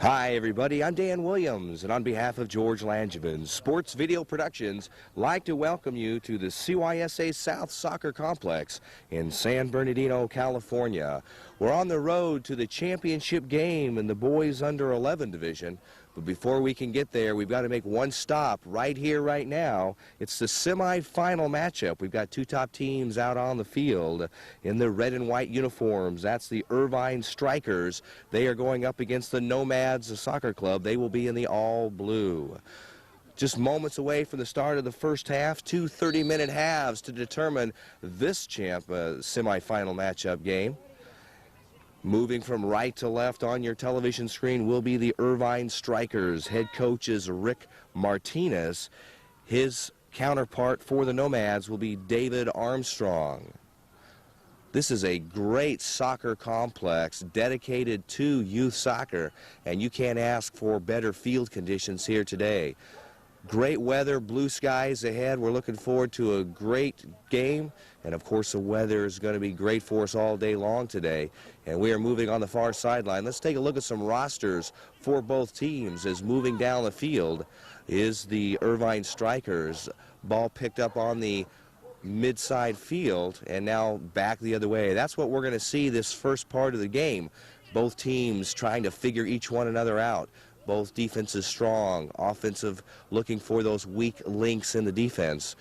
Hi everybody, I'm Dan Williams, and on behalf of George Langevin Sports Video Productions, I'd like to welcome you to the CYSA South Soccer Complex in San Bernardino, California. We're on the road to the championship game in the boys under 11 division, but before we can get there, we've got to make one stop right here, right now. It's the semifinal matchup. We've got two top teams out on the field in the red and white uniforms. That's the Irvine Strikers. They are going up against the Nomads Soccer Club. They will be in the all blue. Just moments away from the start of the first half, two 30-minute halves to determine this semifinal matchup game. Moving from right to left on your television screen will be the Irvine Strikers. Head coach is Rick Martinez. His counterpart for the Nomads will be David Armstrong. This is a great soccer complex dedicated to youth soccer, and you can't ask for better field conditions here today. Great weather, blue skies ahead. We're looking forward to a great game, and of course the weather is going to be great for us all day long today. And we are moving on the far sideline. Let's take a look at some rosters for both teams. As moving down the field is the Irvine Strikers. Ball picked up on the mid-side field and now back the other way. That's what we're going to see this first part of the game. Both teams trying to figure each one another out. Both defenses strong, offensive looking for those weak links in the defense.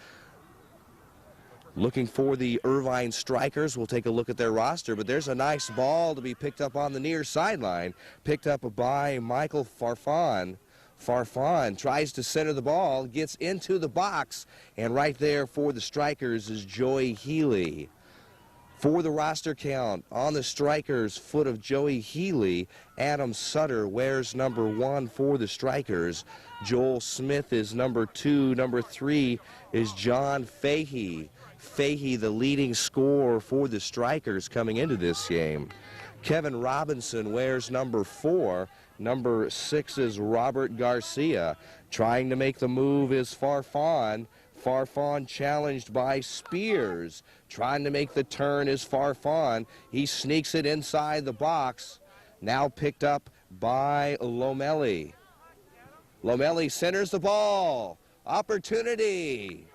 Looking for the Irvine Strikers. We'll take a look at their roster, but there's a nice ball to be picked up on the near sideline. Picked up by Michael Farfan. Farfan tries to center the ball, gets into the box, and right there for the Strikers is Joey Healy. For the roster count, on the Strikers' foot of Joey Healy, Adam Sutter wears number 1 for the Strikers. Joel Smith is number 2. Number 3 is John Fahey. Fahey, the leading scorer for the Strikers coming into this game. Kevin Robinson wears number 4. Number 6 is Robert Garcia. Trying to make the move is Farfan. Farfan challenged by Spears. Trying to make the turn is Farfan. He sneaks it inside the box. Now picked up by Lomelli. Lomelli centers the ball. Opportunity.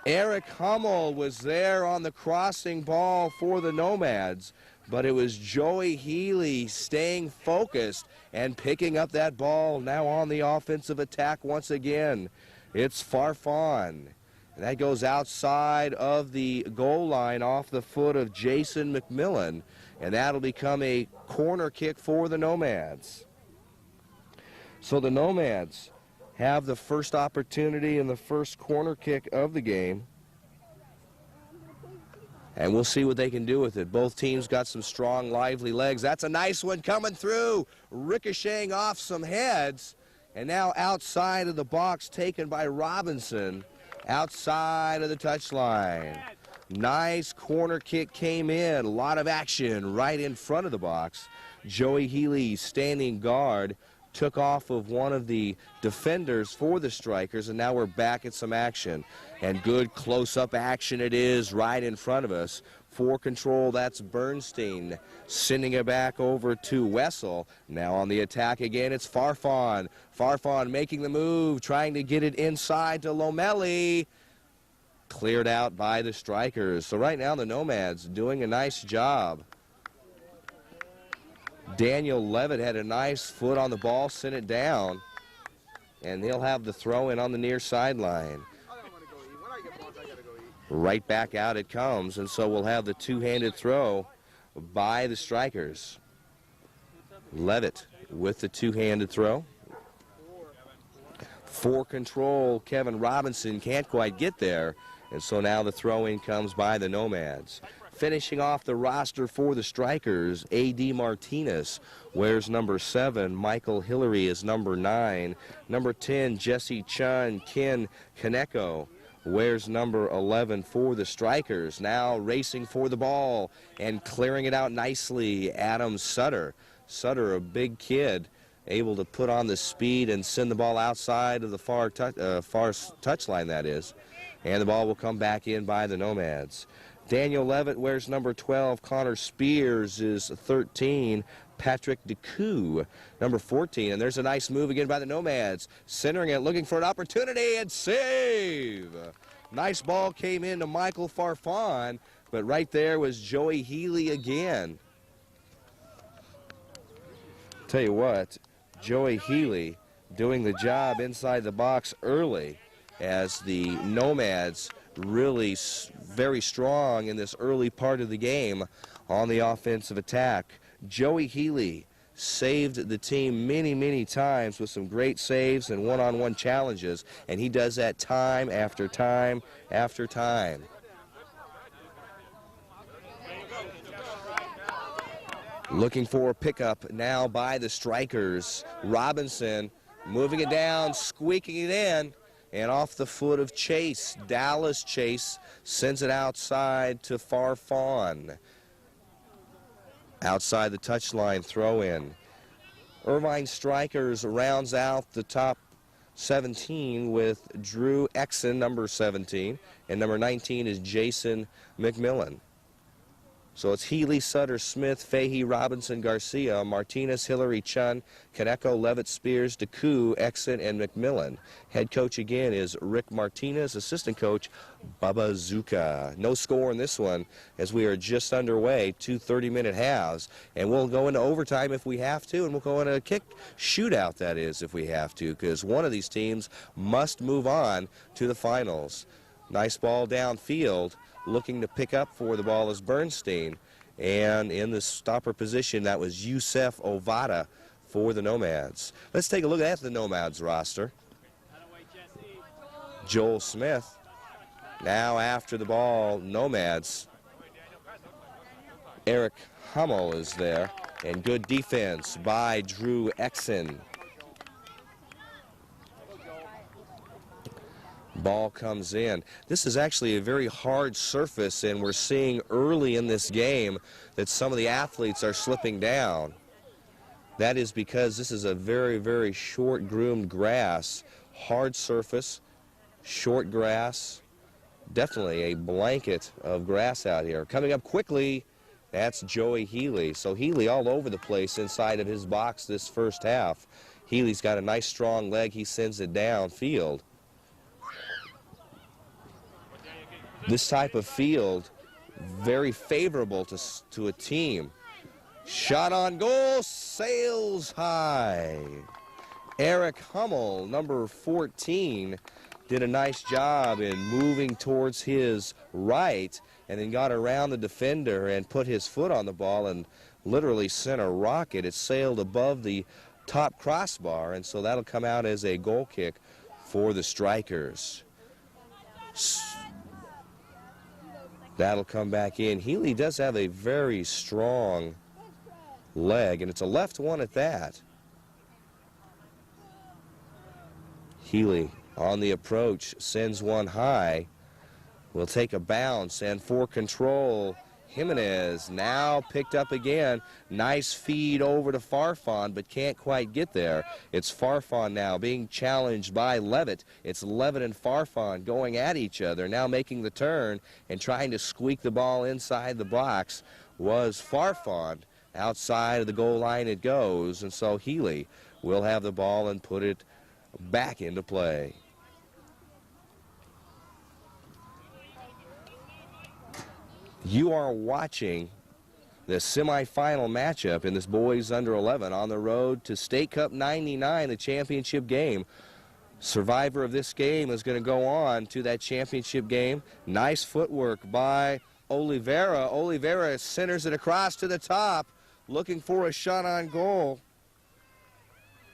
Eric Hummel was there on the crossing ball for the Nomads, but it was Joey Healy staying focused and picking up that ball now on the offensive attack once again. It's Farfan. And that goes outside of the goal line off the foot of Jason McMillan, and that'll become a corner kick for the Nomads. So the Nomads have the first opportunity in the first corner kick of the game, and we'll see what they can do with it. Both teams got some strong, lively legs. That's a nice one coming through, ricocheting off some heads, and now outside of the box taken by Robinson, outside of the touchline. Nice corner kick came in, a lot of action right in front of the box. Joey Healy standing guard, took off of one of the defenders for the Strikers, and now we're back at some action. And good close-up action it is right in front of us. For control, that's Bernstein, sending it back over to Wessel. Now on the attack again, it's Farfan. Farfan making the move, trying to get it inside to Lomelli. Cleared out by the Strikers. So right now the Nomads doing a nice job. Daniel Levitt had a nice foot on the ball, sent it down, and they'll have the throw in on the near sideline. Right back out it comes, and so we'll have the two-handed throw by the Strikers. Levitt with the two-handed throw. For control, Kevin Robinson can't quite get there, and so now the throw-in comes by the Nomads. Finishing off the roster for the Strikers, A.D. Martinez wears number 7. Michael Hillary is number 9. Number 10, Jesse Chun. Ken Kaneko wears number 11 for the Strikers. Now racing for the ball and clearing it out nicely, Adam Sutter. Sutter, a big kid, able to put on the speed and send the ball outside of the far touchline, that is. And the ball will come back in by the Nomads. Daniel Levitt wears number 12. Connor Spears is 13. Patrick DeCoux, number 14. And there's a nice move again by the Nomads. Centering it, looking for an opportunity, and save. Nice ball came in to Michael Farfan, but right there was Joey Healy again. Tell you what, Joey Healy doing the job inside the box early as the Nomads really very strong in this early part of the game on the offensive attack. Joey Healy saved the team many times with some great saves and one-on-one challenges, and he does that time after time after time. Looking for a pickup now by the Strikers. Robinson moving it down, squeaking it in, and off the foot of Chase. Dallas Chase sends it outside to Farfan. Outside the touchline throw in. Irvine Strikers rounds out the top 17 with Drew Exon, number 17, and number 19 is Jason McMillan. So it's Healy, Sutter, Smith, Fahey, Robinson, Garcia, Martinez, Hillary, Chun, Kaneko, Levitt, Spears, DeCoux, Exon, and McMillan. Head coach again is Rick Martinez. Assistant coach, Bubba Zuka. No score in this one as we are just underway, 2 30-minute halves. And we'll go into overtime if we have to, and we'll go into a kick shootout, that is, if we have to, because one of these teams must move on to the finals. Nice ball downfield. Looking to pick up for the ball is Bernstein. And in the stopper position, that was Yusef Ovada for the Nomads. Let's take a look at the Nomads roster. Joel Smith. Now after the ball, Nomads. Eric Hummel is there. And good defense by Drew Exon. Ball comes in. This is actually a very hard surface, and we're seeing early in this game that some of the athletes are slipping down. That is because this is a very short groomed grass. Hard surface, short grass. Definitely a blanket of grass out here. Coming up quickly, that's Joey Healy. So Healy all over the place inside of his box this first half. Healy's got a nice strong leg. He sends it downfield. This type of field, very favorable to a team. Shot on goal, sails high. Eric Hummel, number 14, did a nice job in moving towards his right and then got around the defender and put his foot on the ball and literally sent a rocket. It sailed above the top crossbar, and so that'll come out as a goal kick for the Strikers. That'll come back in. Healy does have a very strong leg, and it's a left one at that. Healy on the approach, sends one high. Will take a bounce, and for control, Jimenez now picked up again. Nice feed over to Farfan, but can't quite get there. It's Farfan now being challenged by Levitt. It's Levitt and Farfan going at each other, now making the turn and trying to squeak the ball inside the box was Farfan. Outside of the goal line it goes, and so Healy will have the ball and put it back into play. You are watching the semifinal matchup in this boys under 11 on the road to State Cup 99, the championship game. Survivor of this game is going to go on to that championship game. Nice footwork by Oliveira. Oliveira centers it across to the top, looking for a shot on goal.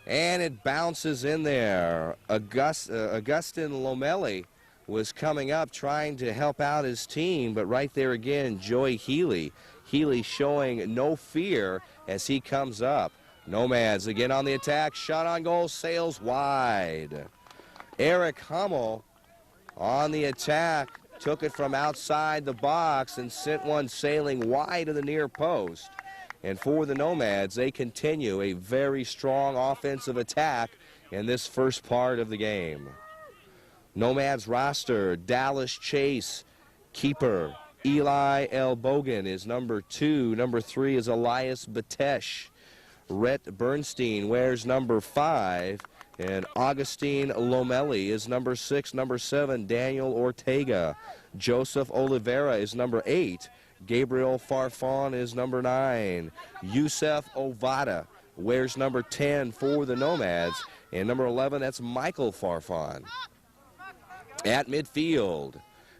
And it bounces in there. Augustin Lomeli was coming up trying to help out his team, but right there again, Joey Healy. Healy showing no fear as he comes up. Nomads again on the attack. Shot on goal, sails wide. Eric Hummel on the attack. Took it from outside the box and sent one sailing wide of the near post. And for the Nomads, they continue a very strong offensive attack in this first part of the game. Nomads roster, Dallas Chase, keeper. Eli L. Bogan is number 2. Number 3 is Elias Batesh. Rhett Bernstein wears number 5. And Augustine Lomelli is number 6. Number 7, Daniel Ortega. Joseph Oliveira is number 8. Gabriel Farfan is number 9. Youssef Ovada wears number 10 for the Nomads. And number 11, that's Michael Farfan. At midfield,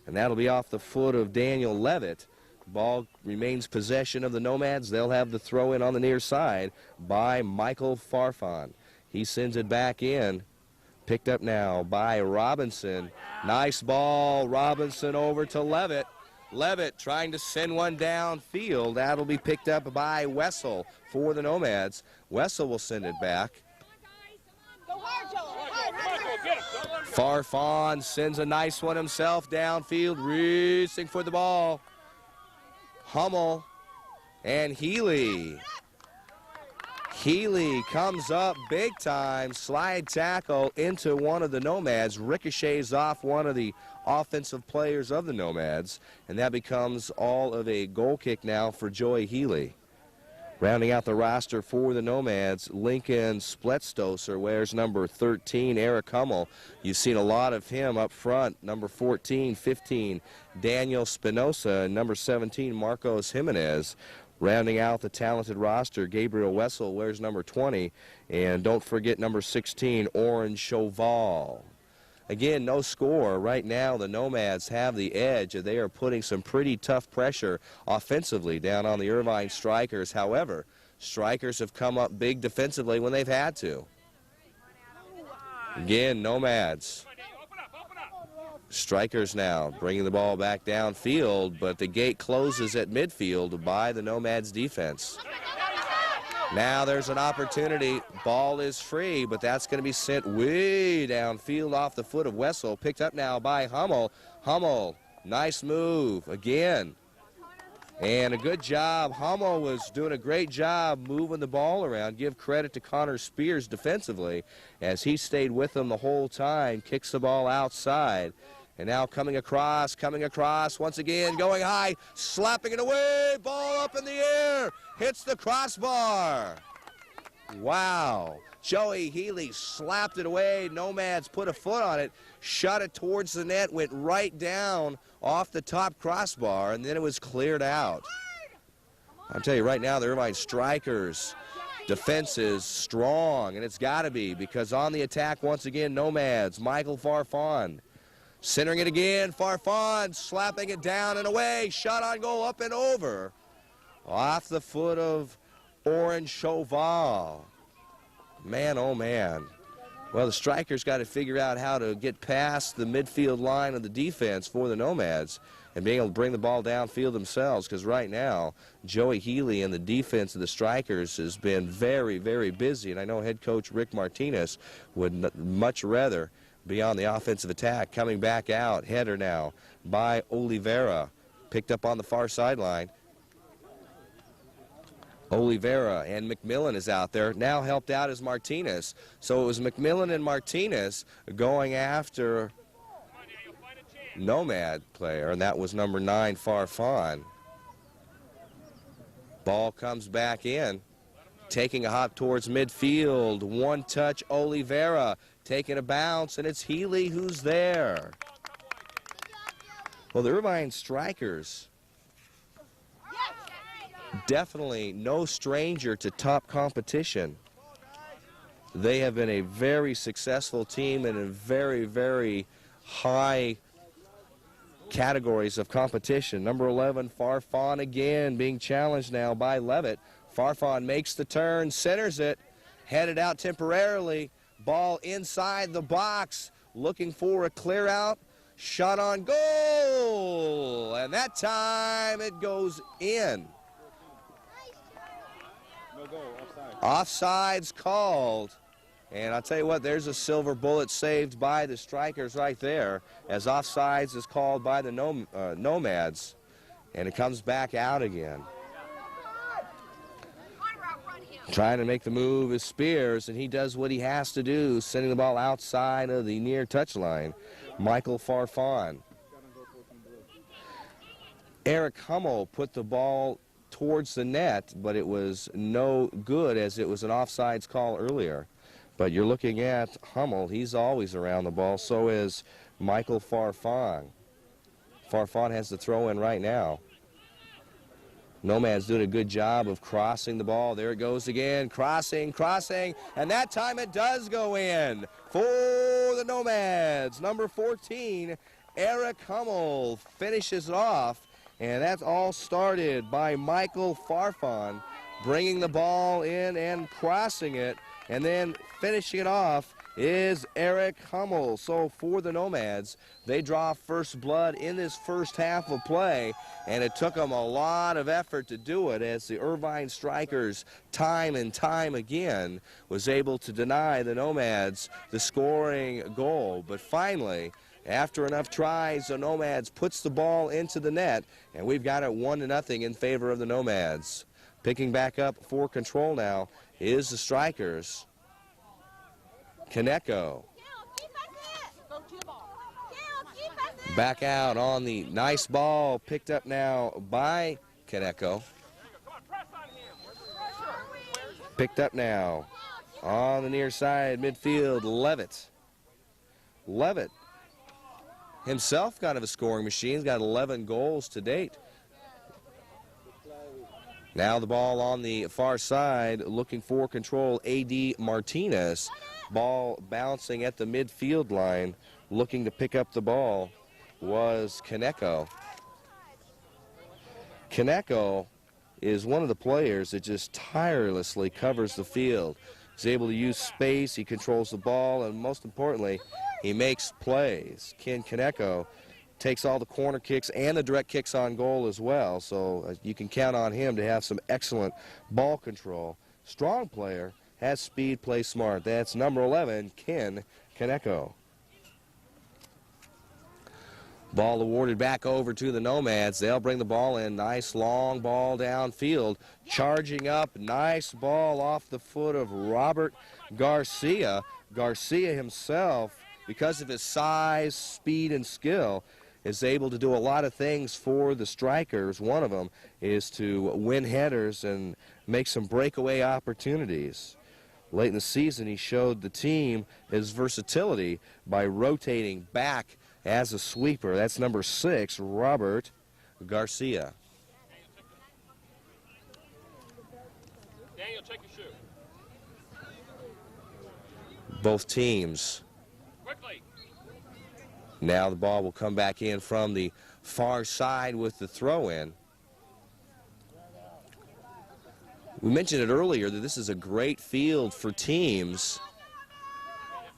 and that'll be off the foot of Daniel Levitt. Ball remains possession of the Nomads. They'll have the throw in on the near side by Michael Farfan. He sends it back in. Picked up now by Robinson. Nice ball. Robinson over to Levitt. Levitt trying to send one downfield. That'll be picked up by Wessel for the Nomads. Wessel will send it back. Farfan sends a nice one himself downfield, racing for the ball. Hummel and Healy. Healy comes up big time, slide tackle into one of the Nomads, ricochets off one of the offensive players of the Nomads, and that becomes all of a goal kick now for Joey Healy. Rounding out the roster for the Nomads, Lincoln Spletstoser wears number 13, Eric Hummel. You've seen a lot of him up front. Number 14, 15, Daniel Spinoza, and number 17, Marcos Jimenez. Rounding out the talented roster, Gabriel Wessel wears number 20, and don't forget number 16, Oren Chauval. Again, no score. Right now, the Nomads have the edge. They are putting some pretty tough pressure offensively down on the Irvine Strikers. However, Strikers have come up big defensively when they've had to. Again, Nomads. Strikers now bringing the ball back downfield, but the gate closes at midfield by the Nomads defense. Now there's an opportunity. Ball is free, but that's going to be sent way downfield off the foot of Wessel. Picked up now by Hummel. Hummel, nice move again. And a good job. Hummel was doing a great job moving the ball around. Give credit to Connor Spears defensively as he stayed with them the whole time. Kicks the ball outside. And now coming across, once again, going high, slapping it away, ball up in the air, hits the crossbar. Wow. Joey Healy slapped it away. Nomads put a foot on it, shot it towards the net, went right down off the top crossbar, and then it was cleared out. I'll tell you right now, the Irvine Strikers defense is strong, and it's got to be, because on the attack, once again, Nomads, Michael Farfan. Centering it again, Farfan slapping it down and away. Shot on goal, up and over. Off the foot of Oren Chauval. Man, oh man. Well, the Strikers got to figure out how to get past the midfield line of the defense for the Nomads and being able to bring the ball downfield themselves, because right now, Joey Healy and the defense of the Strikers has been very, very busy, and I know head coach Rick Martinez would much rather be on the offensive attack. Coming back out, header now by Oliveira. Picked up on the far sideline. Oliveira and McMillan is out there. Now helped out is Martinez. So it was McMillan and Martinez going after Nomad player, and that was number 9, Farfan. Ball comes back in. Taking a hop towards midfield. One touch, Oliveira. Taking a bounce, and it's Healy who's there. Well, the Irvine Strikers, definitely no stranger to top competition. They have been a very successful team and in very, very high categories of competition. Number 11, Farfan again being challenged now by Levitt. Farfan makes the turn, centers it, headed out temporarily. Ball inside the box, looking for a clear out. Shot on goal, and that time it goes in. No goal, offside. Offside's called, and I'll tell you what, there's a silver bullet saved by the Strikers right there, as offsides is called by the Nomads, and it comes back out again. Trying to make the move is Spears, and he does what he has to do, sending the ball outside of the near touchline. Michael Farfan. Eric Hummel put the ball towards the net, but it was no good as it was an offsides call earlier. But you're looking at Hummel. He's always around the ball. So is Michael Farfan. Farfan has the throw in right now. Nomads doing a good job of crossing the ball. There it goes again. Crossing, and that time it does go in for the Nomads. Number 14, Eric Hummel finishes it off, and that's all started by Michael Farfan bringing the ball in and crossing it, and then finishing it off is Eric Hummel. So for the Nomads, they draw first blood in this first half of play, and it took them a lot of effort to do it as the Irvine Strikers time and time again was able to deny the Nomads the scoring goal. But finally, after enough tries, the Nomads puts the ball into the net, and we've got it 1-0 in favor of the Nomads. Picking back up for control now is the Strikers. Kaneko. Back out on the nice ball, picked up now by Kaneko. Picked up now on the near side midfield, Levitt. Levitt himself kind of a scoring machine. He's got 11 goals to date. Now the ball on the far side, looking for control, A.D. Martinez. Ball bouncing at the midfield line, looking to pick up the ball was Kaneko. Kaneko is one of the players that just tirelessly covers the field. He's able to use space, he controls the ball, and most importantly, he makes plays. Ken Kaneko takes all the corner kicks and the direct kicks on goal as well, so you can count on him to have some excellent ball control. Strong player, has speed, plays smart. That's number 11, Ken Kaneko. Ball awarded back over to the Nomads. They'll bring the ball in. Nice long ball downfield. Charging up. Nice ball off the foot of Robert Garcia. Garcia himself, because of his size, speed, and skill, is able to do a lot of things for the Strikers. One of them is to win headers and make some breakaway opportunities. Late in the season, he showed the team his versatility by rotating back as a sweeper. That's number 6, Robert Garcia. Daniel, check your shoe. Both teams. Quickly. Now the ball will come back in from the far side with the throw-in. We mentioned it earlier that this is a great field for teams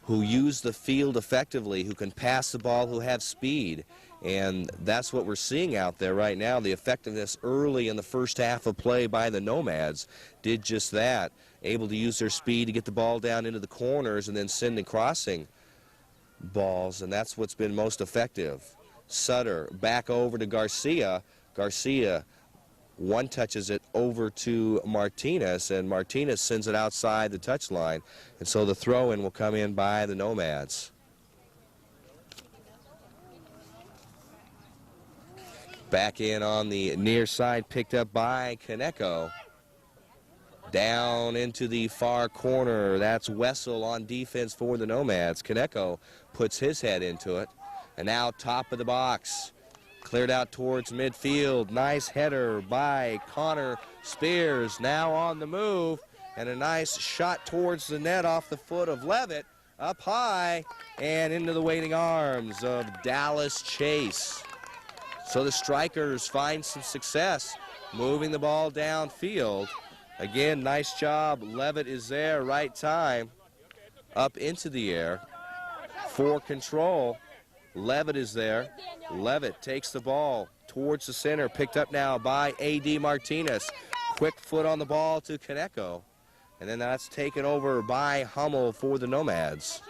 who use the field effectively, who can pass the ball, who have speed. And that's what we're seeing out there right now. The effectiveness early in the first half of play by the Nomads did just that. Able to use their speed to get the ball down into the corners and then send and crossing balls, and that's what's been most effective. Sutter back over to Garcia. Garcia one-touches it over to Martinez, and Martinez sends it outside the touchline. And so the throw-in will come in by the Nomads. Back in on the near side, picked up by Kaneko. Down into the far corner. That's Wessel on defense for the Nomads. Kaneko puts his head into it. And now top of the box. Cleared out towards midfield. Nice header by Connor Spears. Now on the move. And a nice shot towards the net off the foot of Levitt. Up high and into the waiting arms of Dallas Chase. So the Strikers find some success moving the ball downfield. Again, nice job. Levitt is there, right time. Up into the air for control. Levitt is there. Levitt takes the ball towards the center, picked up now by A.D. Martinez. Quick foot on the ball to Kaneko. And then that's taken over by Hummel for the Nomads.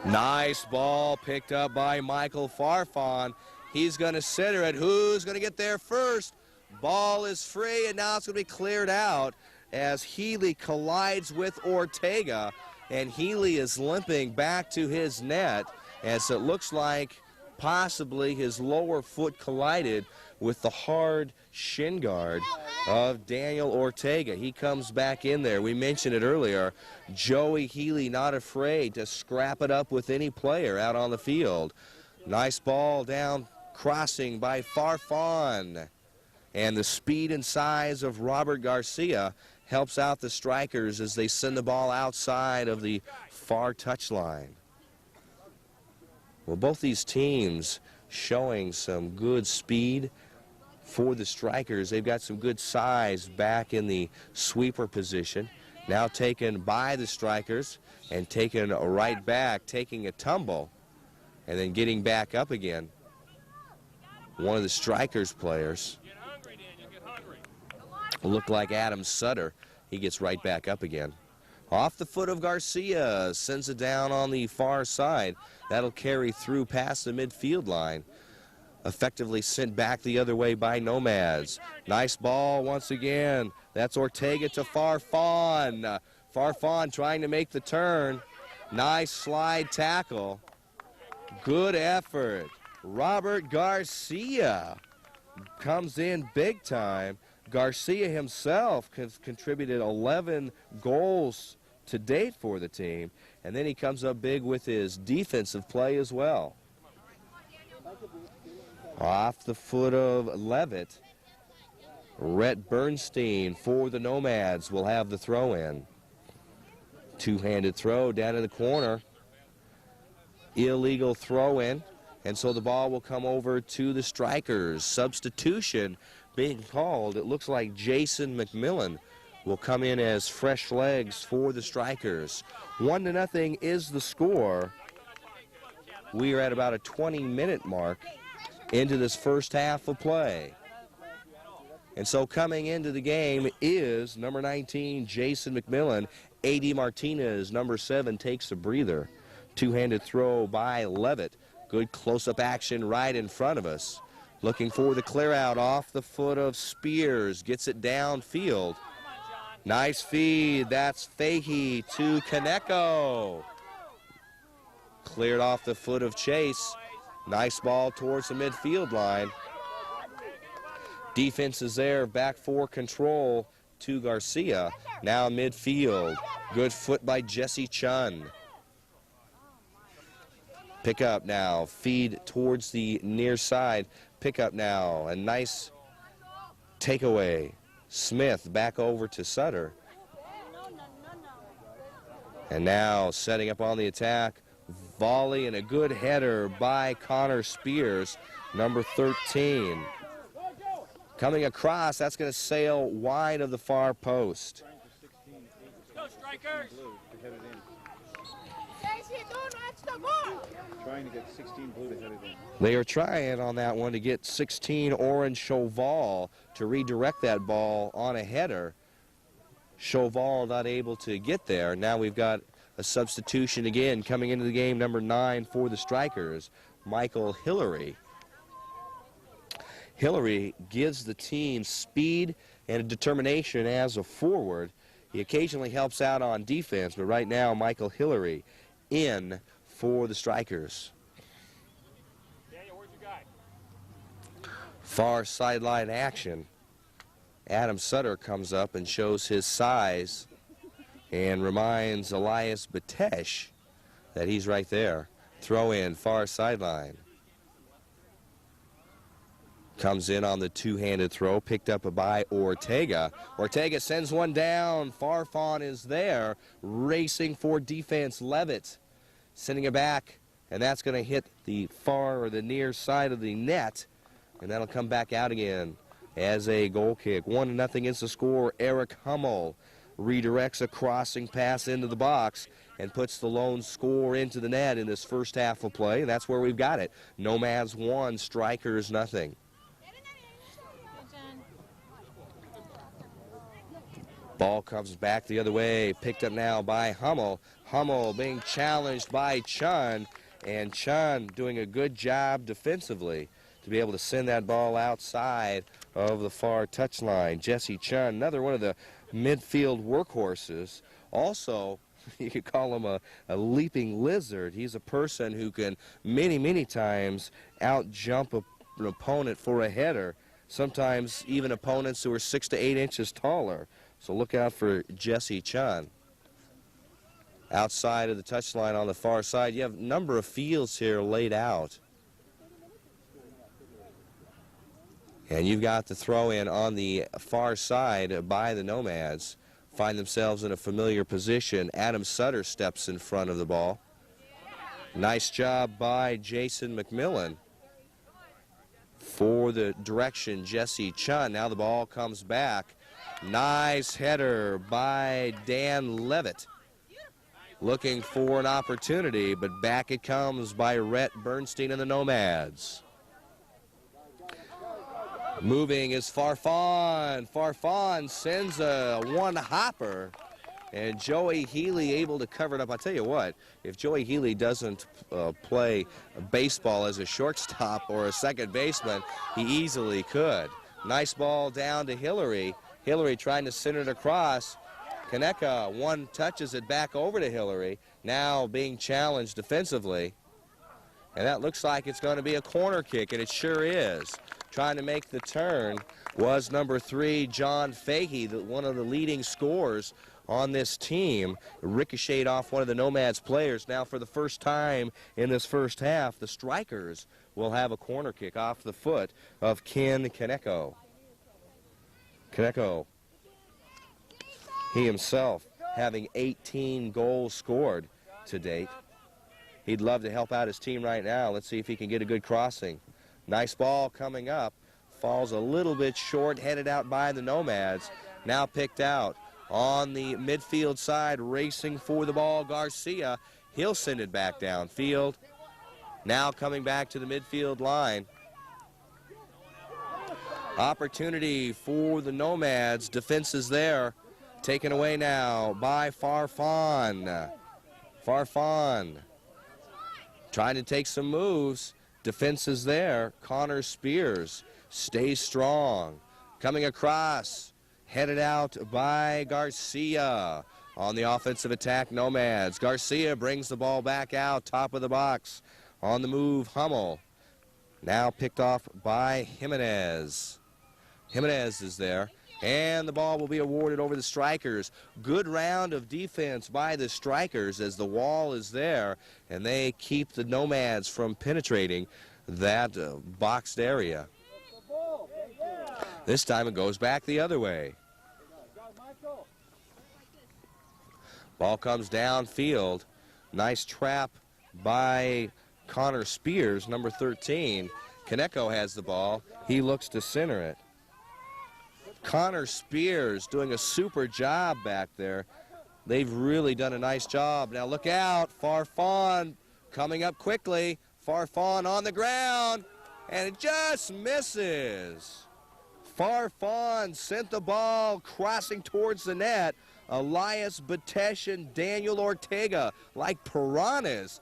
Nice ball picked up by Michael Farfan. He's going to center it. Who's going to get there first? Ball is free, and now it's going to be cleared out as Healy collides with Ortega. And Healy is limping back to his net as it looks like possibly his lower foot collided with the hard shin guard of Daniel Ortega. He comes back in there. We mentioned it earlier. Joey Healy not afraid to scrap it up with any player out on the field. Nice ball down, crossing by Farfan. And the speed and size of Robert Garcia helps out the strikers as they send the ball outside of the far touchline. Well, both these teams showing some good speed for the strikers. They've got some good size back in the sweeper position. Now taken by the strikers and taken right back, taking a tumble and then getting back up again. One of the strikers players looked like Adam Sutter. He gets right back up again. Off the foot of Garcia, sends it down on the far side. That'll carry through past the midfield line. Effectively sent back the other way by Nomads. Nice ball once again. That's Ortega to Farfan. Farfan trying to make the turn. Nice slide tackle. Good effort. Robert Garcia comes in big time. Garcia himself contributed 11 goals to date for the team, and then he comes up big with his defensive play as well. Off the foot of Levitt, Rhett Bernstein for the Nomads will have the throw in. Two-handed throw down in the corner. Illegal throw in, and so the ball will come over to the strikers. Substitution being called. It looks like Jason McMillan will come in as fresh legs for the strikers. 1-0 is the score. We are at about a 20-minute mark into this first half of play. And so coming into the game is number 19, Jason McMillan. A.D. Martinez, number 7, takes a breather. Two-handed throw by Levitt. Good close-up action right in front of us. Looking for the clear out off the foot of Spears. Gets it downfield. Nice feed. That's Fahey to Kaneko. Cleared off the foot of Chase. Nice ball towards the midfield line. Defense is there. Back for control to Garcia. Now midfield. Good foot by Jesse Chun. Pick up now. Feed towards the near side. Pick up now. A nice takeaway. Smith back over to Sutter. And now setting up on the attack. Volley and a good header by Connor Spears, number 13. Coming across, that's going to sail wide of the far post. Go, strikers! Trying to get 16 blue to head it in. They are trying on that one to get 16 Orange Chauval to redirect that ball on a header. Chauval not able to get there. Now we've got a substitution again coming into the game, number 9 for the strikers, Michael Hillary. Hillary gives the team speed and a determination as a forward. He occasionally helps out on defense, but right now Michael Hillary in for the strikers. Daniel, where's your guy? Far sideline action. Adam Sutter comes up and shows his size and reminds Elias Batesh that he's right there. Throw in, far sideline. Comes in on the two-handed throw, picked up by Ortega. Ortega sends one down. Farfan is there, racing for defense. Levitt sending it back, and that's going to hit the far or the near side of the net, and that'll come back out again as a goal kick. 1-0 is the score. Eric Hummel redirects a crossing pass into the box and puts the lone score into the net in this first half of play. And that's where we've got it. Nomads 1, Strikers nothing. Ball comes back the other way, picked up now by Hummel. Hummel being challenged by Chun, and Chun doing a good job defensively to be able to send that ball outside of the far touchline. Jesse Chun, another one of the midfield workhorses. Also, you could call him a leaping lizard. He's a person who can many times out-jump an opponent for a header, sometimes even opponents who are 6 to 8 inches taller. So look out for Jesse Chun. Outside of the touchline on the far side, you have a number of fields here laid out. And you've got the throw in on the far side by the Nomads. Find themselves in a familiar position. Adam Sutter steps in front of the ball. Nice job by Jason McMillan. For the direction, Jesse Chun. Now the ball comes back. Nice header by Dan Levitt. Looking for an opportunity, but back it comes by Rhett Bernstein and the Nomads. Moving is Farfan. Farfan sends a one-hopper, and Joey Healy able to cover it up. I'll tell you what, if Joey Healy doesn't play baseball as a shortstop or a second baseman, he easily could. Nice ball down to Hillary. Hillary trying to center it across. Kaneka, one touches it back over to Hillary, now being challenged defensively. And that looks like it's going to be a corner kick, and it sure is. Trying to make the turn was number 3, John Fahey, one of the leading scorers on this team. Ricocheted off one of the Nomads players. Now for the first time in this first half, the Strikers will have a corner kick off the foot of Ken Kaneko. Kaneko, he himself having 18 goals scored to date. He'd love to help out his team right now. Let's see if he can get a good crossing. Nice ball coming up. Falls a little bit short, headed out by the Nomads. Now picked out on the midfield side, racing for the ball, Garcia. He'll send it back downfield. Now coming back to the midfield line. Opportunity for the Nomads. Defense is there. Taken away now by Farfan. Farfan trying to take some moves. Defense is there. Connor Spears stays strong. Coming across. Headed out by Garcia. On the offensive attack, Nomads. Garcia brings the ball back out. Top of the box. On the move, Hummel. Now picked off by Jimenez. Jimenez is there. And the ball will be awarded over the Strikers. Good round of defense by the Strikers as the wall is there. And they keep the Nomads from penetrating that boxed area. This time it goes back the other way. Ball comes downfield. Nice trap by Connor Spears, number 13. Kaneko has the ball. He looks to center it. Connor Spears doing a super job back there. They've really done a nice job. Now look out. Farfan coming up quickly. Farfan on the ground. And it just misses. Farfan sent the ball crossing towards the net. Elias Batesh and Daniel Ortega, like piranhas,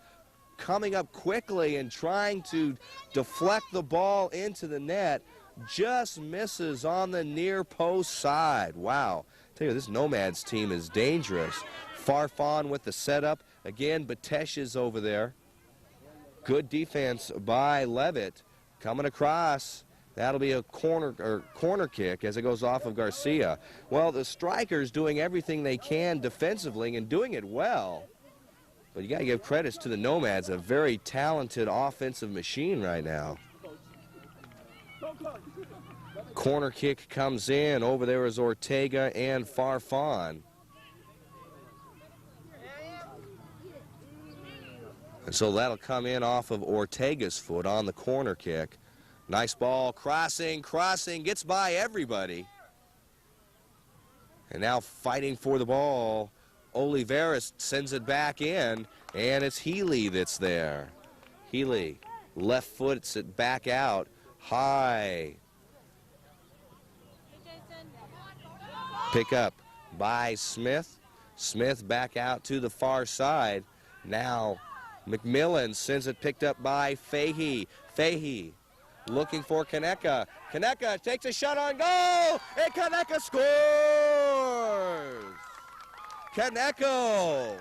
coming up quickly and trying to deflect the ball into the net. Just misses on the near post side. Wow. Tell you, this Nomads team is dangerous. Farfan with the setup. Again, Batesh is over there. Good defense by Levitt. Coming across. That'll be a corner kick as it goes off of Garcia. Well, the Strikers doing everything they can defensively and doing it well. But you got to give credits to the Nomads, a very talented offensive machine right now. Corner kick comes in. Over there is Ortega and Farfan. And so that'll come in off of Ortega's foot on the corner kick. Nice ball, crossing, gets by everybody. And now fighting for the ball. Oliveras sends it back in, and it's Healy that's there. Healy left foots it back out, high. Pick up by Smith. Smith back out to the far side. Now McMillan sends it picked up by Fahey. Fahey looking for Kaneka. Kaneka takes a shot on goal, and Kaneka scores! Kaneko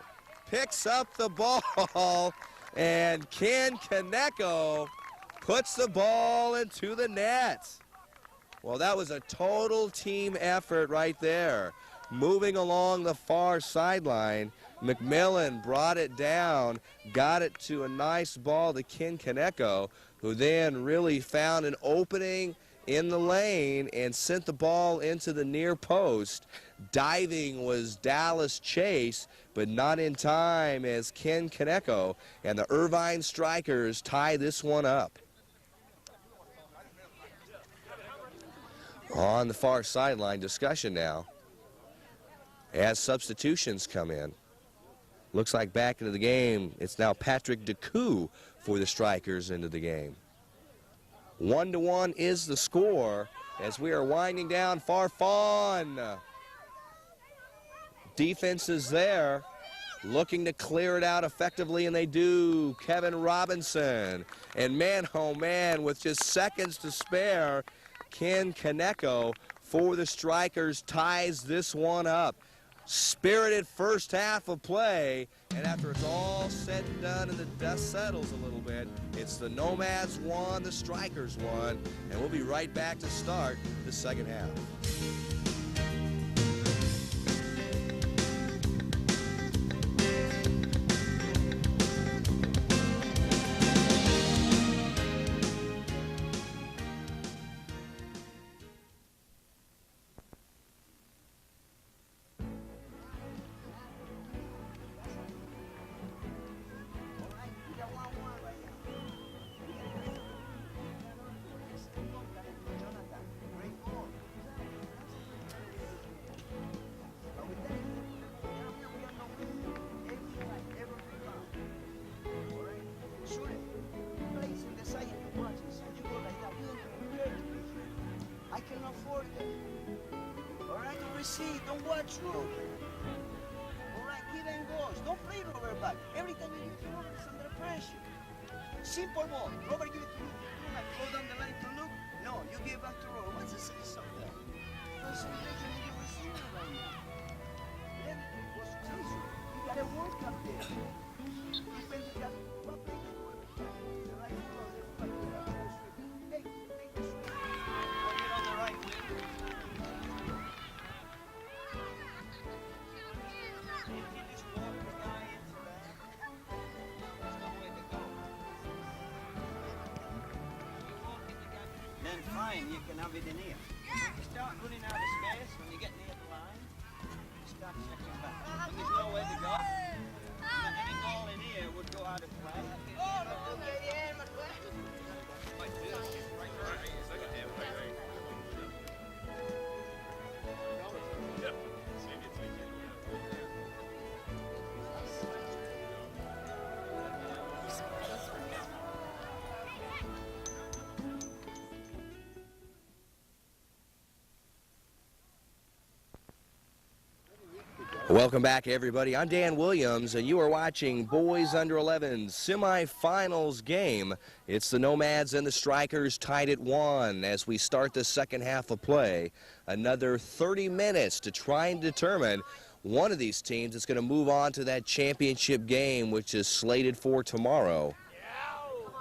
picks up the ball, and Ken Kaneko puts the ball into the net. Well, that was a total team effort right there. Moving along the far sideline, McMillan brought it down, got it to a nice ball to Ken Kaneko, who then really found an opening in the lane and sent the ball into the near post. Diving was Dallas Chase, but not in time as Ken Kaneko and the Irvine Strikers tie this one up. On the far sideline, discussion now as substitutions come in. Looks like back into the game, it's now Patrick DeCoux for the Strikers into the game. 1-1 is the score as we are winding down. Farfan. Defense is there, looking to clear it out effectively, and they do. Kevin Robinson. And man, oh man, with just seconds to spare, Ken Kaneko for the Strikers ties this one up. Spirited first half of play, and after it's all said and done and the dust settles a little bit, it's the Nomads won, the Strikers won, and we'll be right back to start the second half. Don't watch rubber. All right, give and goes. Don't play rubber back. Every time you give it to rubber, it's under pressure. Simple ball. Rubber give it to you. You like go down the line to look. No, you give back to rubber. What's the sense of that? Concentration in your receiver right now. Then was closer. You gotta work up there. Defense got one play to work. The right foot on the back. Take the swing. Get on the right wing. Then fine, you can have it in here. When you start running out of space, when you get near the line, you start checking back. When there's nowhere to go, any ball in here would go out of play. Welcome back, everybody. I'm Dan Williams, and you are watching Boys Under 11 semifinals game. It's the Nomads and the Strikers tied at 1 as we start the second half of play. Another 30 minutes to try and determine one of these teams that's going to move on to that championship game, which is slated for tomorrow.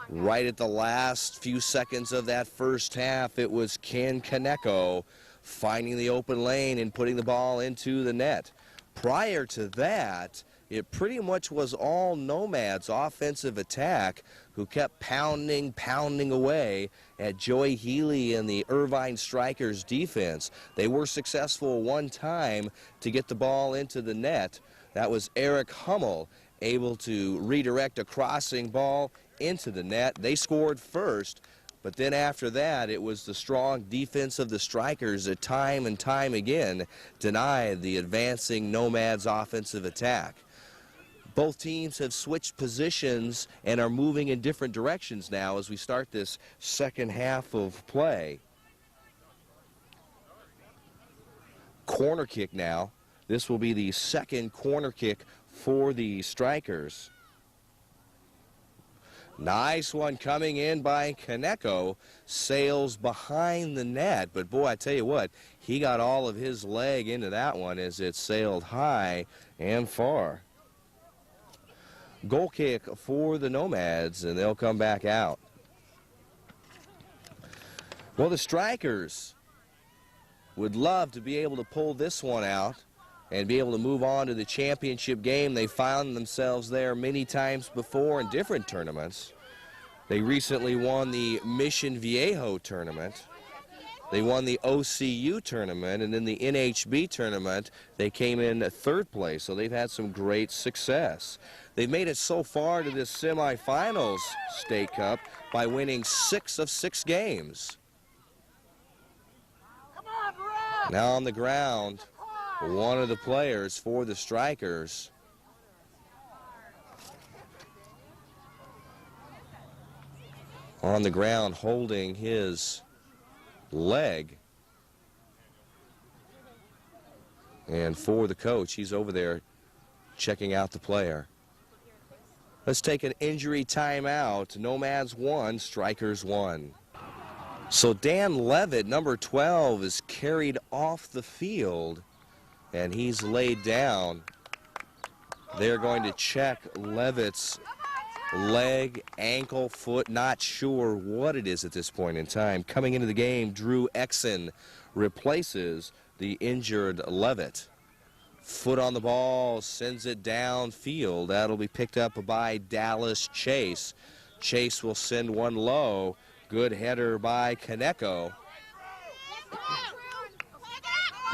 Right at the last few seconds of that first half, it was Ken Kaneko finding the open lane and putting the ball into the net. Prior to that, it pretty much was all Nomads offensive attack who kept pounding away at Joey Healy and the Irvine Strikers defense. They were successful one time to get the ball into the net. That was Eric Hummel able to redirect a crossing ball into the net. They scored first. But then after that, it was the strong defense of the Strikers that time and time again denied the advancing Nomads offensive attack. Both teams have switched positions and are moving in different directions now as we start this second half of play. Corner kick now. This will be the second corner kick for the Strikers. Nice one coming in by Kaneko. Sails behind the net, but boy, I tell you what, he got all of his leg into that one as it sailed high and far. Goal kick for the Nomads, and they'll come back out. Well, the Strikers would love to be able to pull this one out and be able to move on to the championship game. They found themselves there many times before in different tournaments. They recently won the Mission Viejo tournament. They won the OCU tournament, and in the NHB tournament, they came in third place, so they've had some great success. They've made it so far to this semifinals State Cup by winning 6 of 6 games. Now on the ground, one of the players for the Strikers. On the ground holding his leg. And for the coach, he's over there checking out the player. Let's take an injury timeout. Nomads 1, Strikers 1. So Dan Levitt, number 12, is carried off the field, and he's laid down. They're going to check Levitt's leg, ankle, foot, not sure what it is at this point in time. Coming into the game, Drew Exon replaces the injured Levitt. Foot on the ball, sends it downfield. That'll be picked up by Dallas Chase. Chase will send one low. Good header by Kaneko.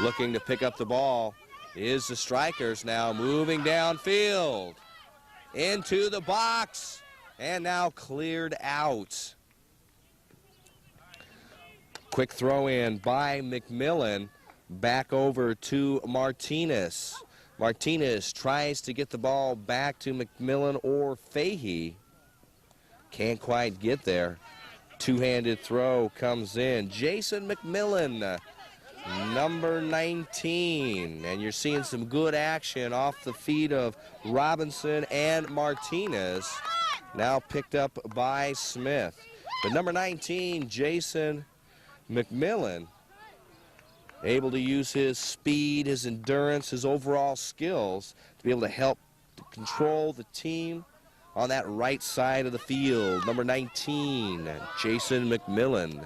Looking to pick up the ball is the Strikers now, moving downfield. Into the box, and now cleared out. Quick throw in by McMillan, back over to Martinez. Martinez tries to get the ball back to McMillan or Fahey. Can't quite get there. Two-handed throw comes in. Jason McMillan, number 19, and you're seeing some good action off the feet of Robinson and Martinez, now picked up by Smith. But number 19, Jason McMillan, able to use his speed, his endurance, his overall skills to be able to help to control the team on that right side of the field. Number 19, Jason McMillan.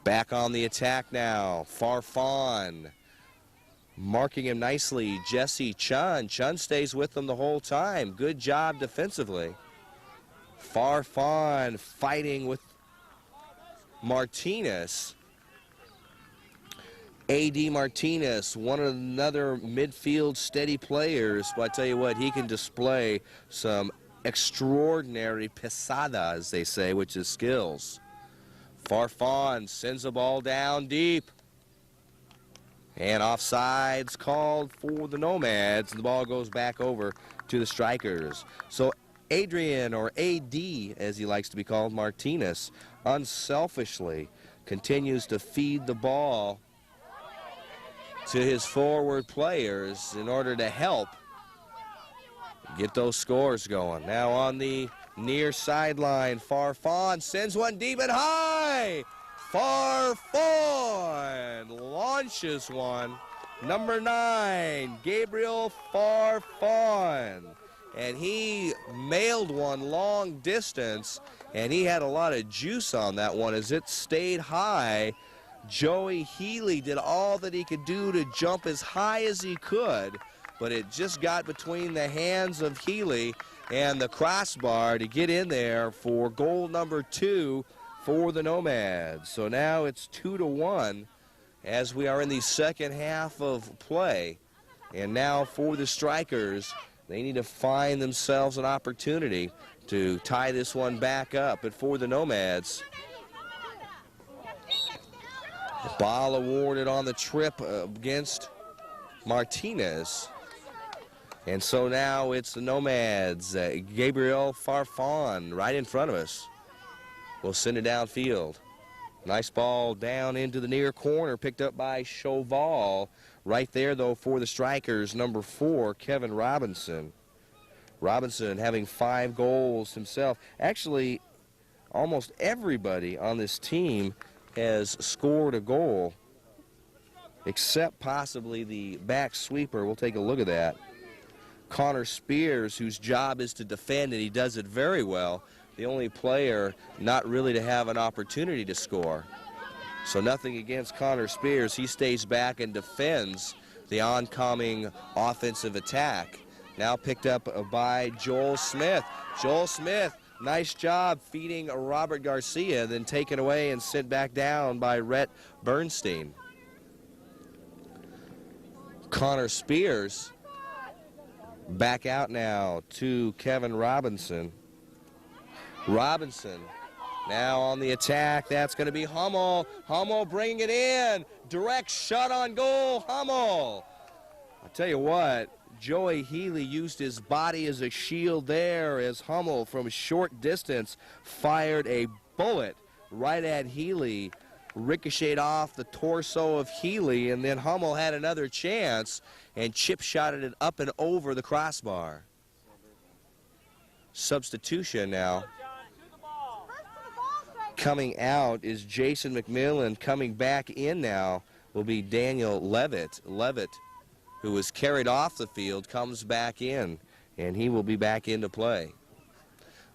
Back on the attack now, Farfan. Marking him nicely, Jesse Chun. Chun stays with them the whole time. Good job defensively. Farfan fighting with Martinez. A.D. Martinez, one of another midfield steady players, but I tell you what, he can display some extraordinary pesada, as they say, which is skills. Farfan sends the ball down deep. And offsides called for the Nomads. And the ball goes back over to the Strikers. So Adrian, or A.D. as he likes to be called, Martinez, unselfishly continues to feed the ball to his forward players in order to help get those scores going. Now on the near sideline, Farfan sends one deep and high. Farfan launches one. Number 9, Gabriel Farfan. And he mailed one long distance, and he had a lot of juice on that one as it stayed high. Joey Healy did all that he could do to jump as high as he could, but it just got between the hands of Healy and the crossbar to get in there for goal number 2 for the Nomads. So now it's 2-1 as we are in the second half of play. And now for the Strikers, they need to find themselves an opportunity to tie this one back up. But for the Nomads, ball awarded on the trip against Martinez. And so now it's the Nomads. Gabriel Farfan right in front of us. We'll send it downfield. Nice ball down into the near corner, picked up by Chauval. Right there, though, for the Strikers, number 4, Kevin Robinson. Robinson having 5 goals himself. Actually, almost everybody on this team has scored a goal except possibly the back sweeper. We'll take a look at that. Connor Spears, whose job is to defend, and he does it very well. The only player not really to have an opportunity to score. So nothing against Connor Spears. He stays back and defends the oncoming offensive attack. Now picked up by Joel Smith. Joel Smith, nice job feeding Robert Garcia, then taken away and sent back down by Rhett Bernstein. Connor Spears back out now to Kevin Robinson. Robinson now on the attack. That's going to be Hummel. Hummel bringing it in. Direct shot on goal, Hummel. I'll tell you what, Joey Healy used his body as a shield there as Hummel from short distance fired a bullet right at Healy. Ricocheted off the torso of Healy, and then Hummel had another chance and chip shotted it up and over the crossbar. Substitution now. Coming out is Jason McMillan. Coming back in now will be Daniel Levitt. Levitt, who was carried off the field, comes back in, and he will be back into play.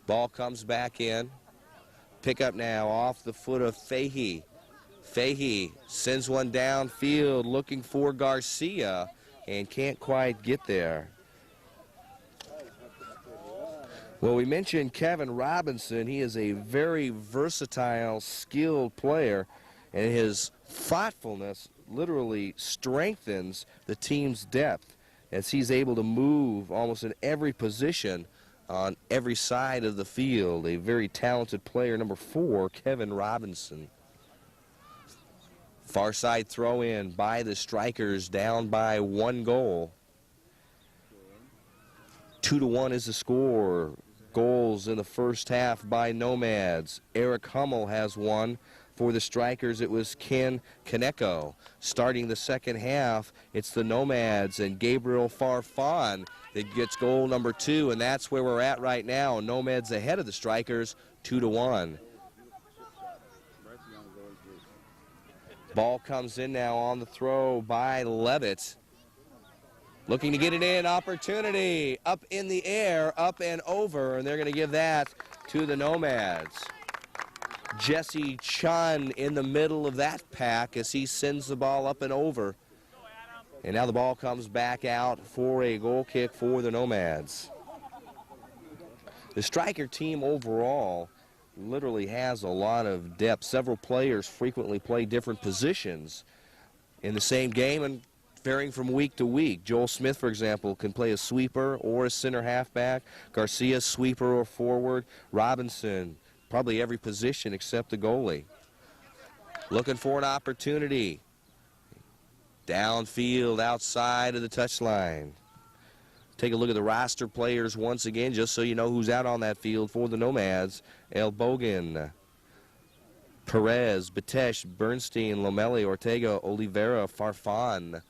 Ball comes back in. Pick up now off the foot of Fahey. Fahey sends one downfield looking for Garcia and can't quite get there. Well, we mentioned Kevin Robinson. He is a very versatile, skilled player, and his thoughtfulness literally strengthens the team's depth as he's able to move almost in every position on every side of the field. A very talented player, number 4, Kevin Robinson. Far side throw in by the Strikers, down by 1 goal. 2-1 is the score. Goals in the first half by Nomads. Eric Hummel has one. For the Strikers, it was Ken Kaneko. Starting the second half, it's the Nomads and Gabriel Farfan that gets goal number 2, and that's where we're at right now. Nomads ahead of the Strikers, 2-1. Ball comes in now on the throw by Levitt. Looking to get it in, opportunity, up in the air, up and over, and they're going to give that to the Nomads. Jesse Chun in the middle of that pack as he sends the ball up and over. And now the ball comes back out for a goal kick for the Nomads. The Striker team overall literally has a lot of depth. Several players frequently play different positions in the same game and varying from week to week. Joel Smith, for example, can play a sweeper or a center halfback. Garcia, sweeper or forward. Robinson, probably every position except the goalie. Looking for an opportunity. Downfield, outside of the touchline. Take a look at the roster players once again, just so you know who's out on that field for the Nomads. El Bogan, Perez, Batesh, Bernstein, Lomeli, Ortega, Oliveira, Farfan,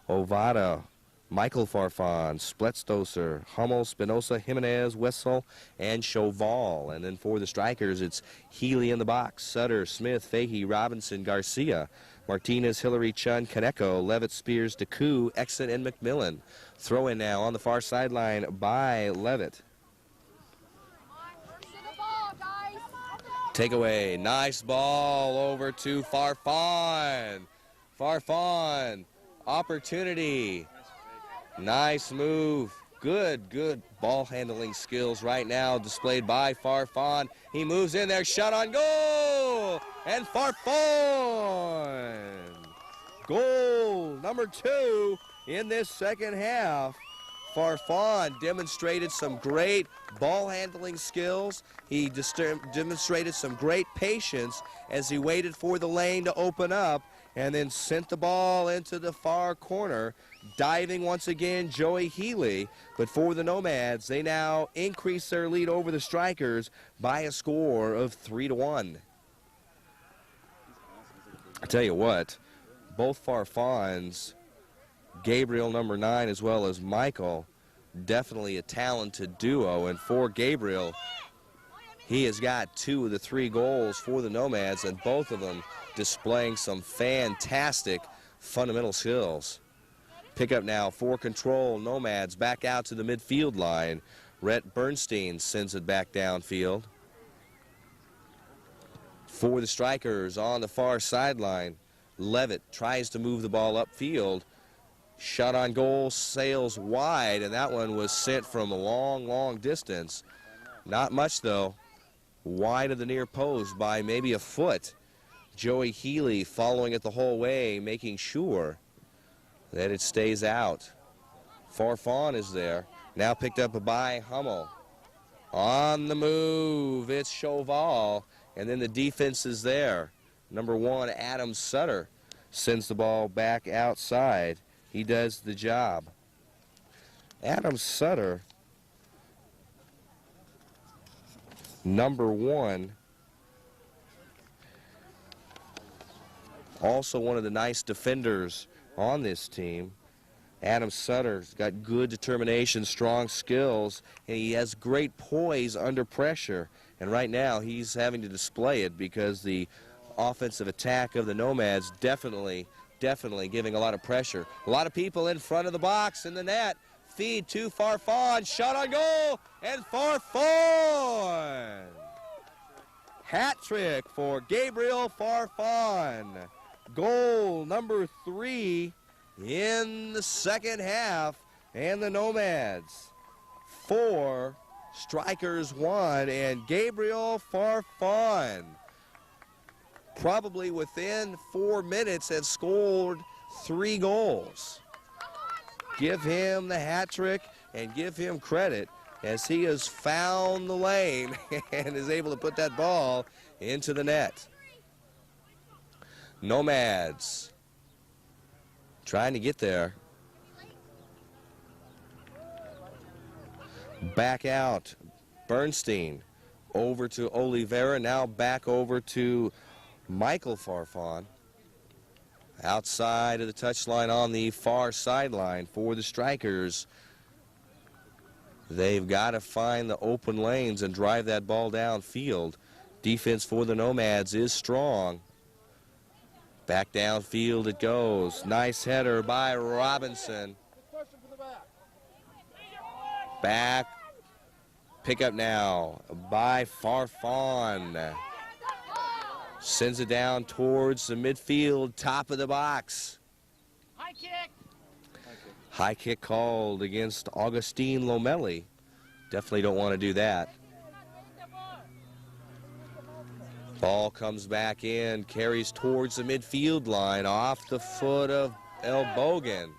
Ovada, Michael Farfan, Spletstoser, Hummel, Spinoza, Jimenez, Wessel, and Chauval. And then for the Strikers, it's Healy in the box, Sutter, Smith, Fahey, Robinson, Garcia, Martinez, Hillary, Chun, Kaneko, Levitt, Spears, Deku, Exon, and McMillan. Throw in now on the far sideline by Levitt. Takeaway, nice ball over to Farfan. Farfan, opportunity. Nice move. Good ball handling skills right now displayed by Farfan. He moves in there, shot on goal, and Farfan. Goal number 2 in this second half. Farfan demonstrated some great ball handling skills. He demonstrated some great patience as he waited for the lane to open up and then sent the ball into the far corner. Diving once again, Joey Healy. But for the Nomads, they now increase their lead over the Strikers by a score of 3-1. I tell you what, both Farfans, Gabriel number 9 as well as Michael, definitely a talented duo. And for Gabriel, he has got 2 of the 3 goals for the Nomads, and both of them displaying some fantastic fundamental skills. Pickup now for control. Nomads back out to the midfield line. Rhett Bernstein sends it back downfield. For the Strikers on the far sideline, Levitt tries to move the ball upfield. Shot on goal, sails wide, and that one was sent from a long, long distance. Not much, though. Wide of the near post by maybe a foot. Joey Healy following it the whole way, making sure that it stays out. Farfan is there. Now picked up by Hummel. On the move, it's Chauval, and then the defense is there. Number 1, Adam Sutter, sends the ball back outside. He does the job. Adam Sutter, number 1, also one of the nice defenders on this team. Adam Sutter's got good determination, strong skills, and he has great poise under pressure. And right now he's having to display it because the offensive attack of the Nomads definitely giving a lot of pressure. A lot of people in front of the box in the net. Feed to Farfan, shot on goal, and Farfan! Hat trick for Gabriel Farfan. Goal number 3 in the second half, and the Nomads 4, Strikers 1, and Gabriel Farfan, probably within 4 minutes, has scored 3 goals. Give him the hat trick and give him credit as he has found the lane and is able to put that ball into the net. Nomads trying to get there. Back out. Bernstein over to Oliveira. Now back over to Michael Farfan. Outside of the touchline on the far sideline for the Strikers. They've got to find the open lanes and drive that ball downfield. Defense for the Nomads is strong. Back downfield it goes. Nice header by Robinson. Back. Pickup now by Farfan. Sends it down towards the midfield, top of the box. High kick. High kick called against Augustine Lomelli. Definitely don't want to do that. Ball comes back in, carries towards the midfield line, off the foot of El Bogan.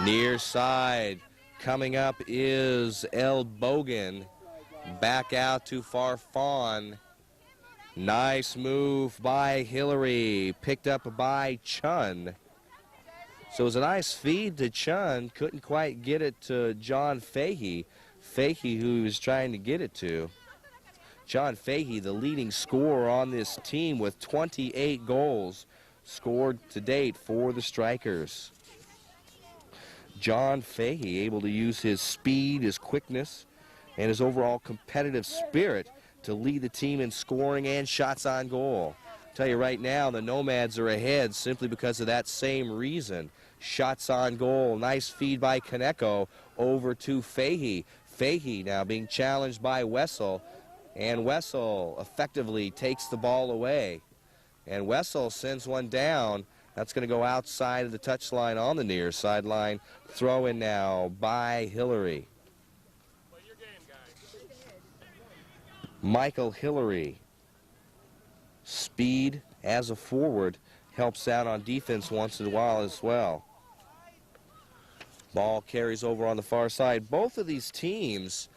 Near side, coming up is El Bogan. Back out to Farfan. Nice move by Hillary, picked up by Chun. So it was a nice feed to Chun, couldn't quite get it to John Fahey. Fahey, who he was trying to get it to. John Fahey, the leading scorer on this team with 28 goals scored to date for the Strikers. John Fahey able to use his speed, his quickness, and his overall competitive spirit to lead the team in scoring and shots on goal. I'll tell you right now, the Nomads are ahead simply because of that same reason. Shots on goal, nice feed by Kaneko over to Fahey. Fahey now being challenged by Wessel. And Wessel effectively takes the ball away. And Wessel sends one down. That's going to go outside of the touchline on the near sideline. Throw in now by Hillary. Play your game, guys. Michael Hillary. Speed as a forward helps out on defense once in a while as well. Ball carries over on the far side. Both of these teams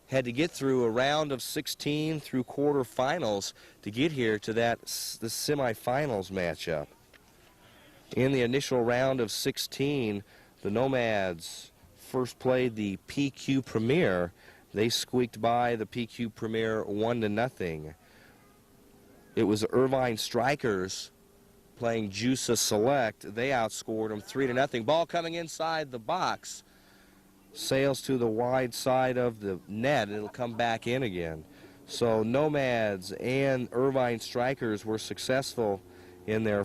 had to get through a round of 16 through quarterfinals to get here to the semifinals matchup. In the initial round of 16, the Nomads first played the PQ Premier. They squeaked by the PQ Premier 1-0. It was Irvine Strikers playing Jusa Select. They outscored them 3-0. Ball coming inside the box. Sails to the wide side of the net, and it'll come back in again. So Nomads and Irvine Strikers were successful in their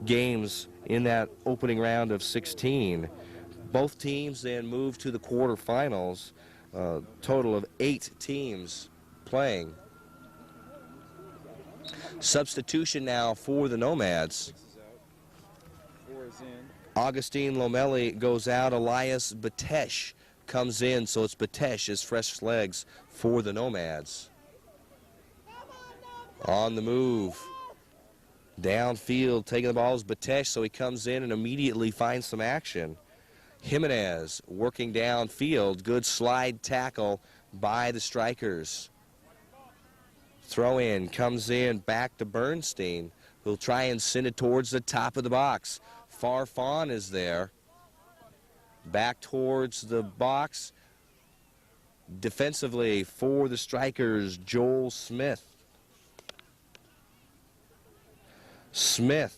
games in that opening round of 16. Both teams then move to the quarterfinals. Total of 8 teams playing. Substitution now for the Nomads. Augustine Lomeli goes out. Elias Batesh comes in, so it's Batesh as fresh legs for the Nomads. On the move. Downfield, taking the ball is Batesh, so he comes in and immediately finds some action. Jimenez working downfield. Good slide tackle by the Strikers. Throw in, comes in, back to Bernstein, who'll try and send it towards the top of the box. Farfan is there. Back towards the box. Defensively for the Strikers, Joel Smith. Smith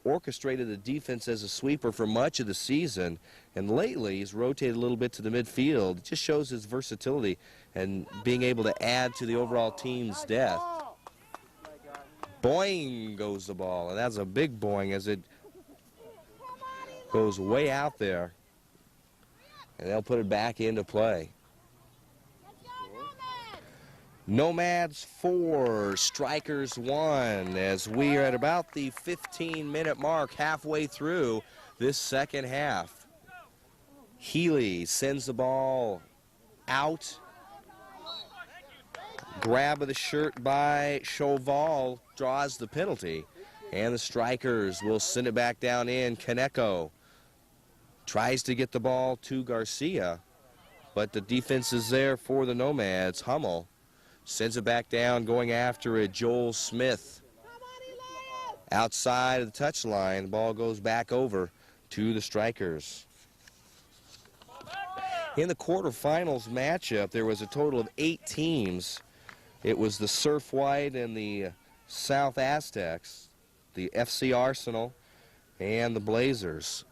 orchestrated the defense as a sweeper for much of the season, and lately he's rotated a little bit to the midfield. It just shows his versatility and being able to add to the overall team's depth. Boing goes the ball, and that's a big boing as it goes way out there, and they'll put it back into play. Nomads 4, Strikers 1, as we are at about the 15-minute mark, halfway through this second half. Healy sends the ball out. Grab of the shirt by Chauval draws the penalty, and the Strikers will send it back down in. Kaneko tries to get the ball to Garcia, but the defense is there for the Nomads. Hummel sends it back down, going after it. Joel Smith outside of the touchline. The ball goes back over to the Strikers. In the quarterfinals matchup, there was a total of 8 teams. It was the Surf White and the South Aztecs, the FC Arsenal, and the Blazers.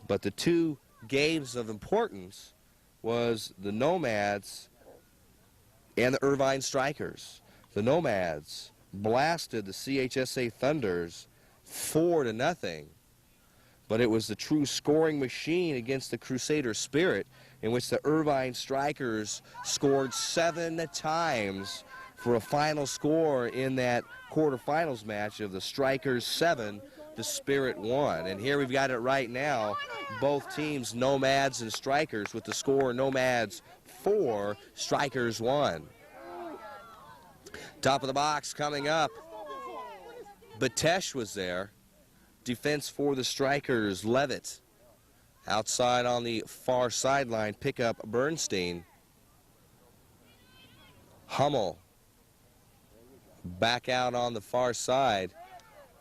But the 2 games of importance was the Nomads and the Irvine Strikers. The Nomads blasted the CHSA Thunders 4-0, but it was the true scoring machine against the Crusader Spirit, in which the Irvine Strikers scored 7 times for a final score in that quarterfinals match of the Strikers 7, the Spirit 1. And here we've got it right now, both teams, Nomads and Strikers, with the score Nomads 4, Strikers 1. Top of the box coming up. Batesh was there. Defense for the Strikers, Levitt. Outside on the far sideline, pick up Bernstein. Hummel back out on the far side.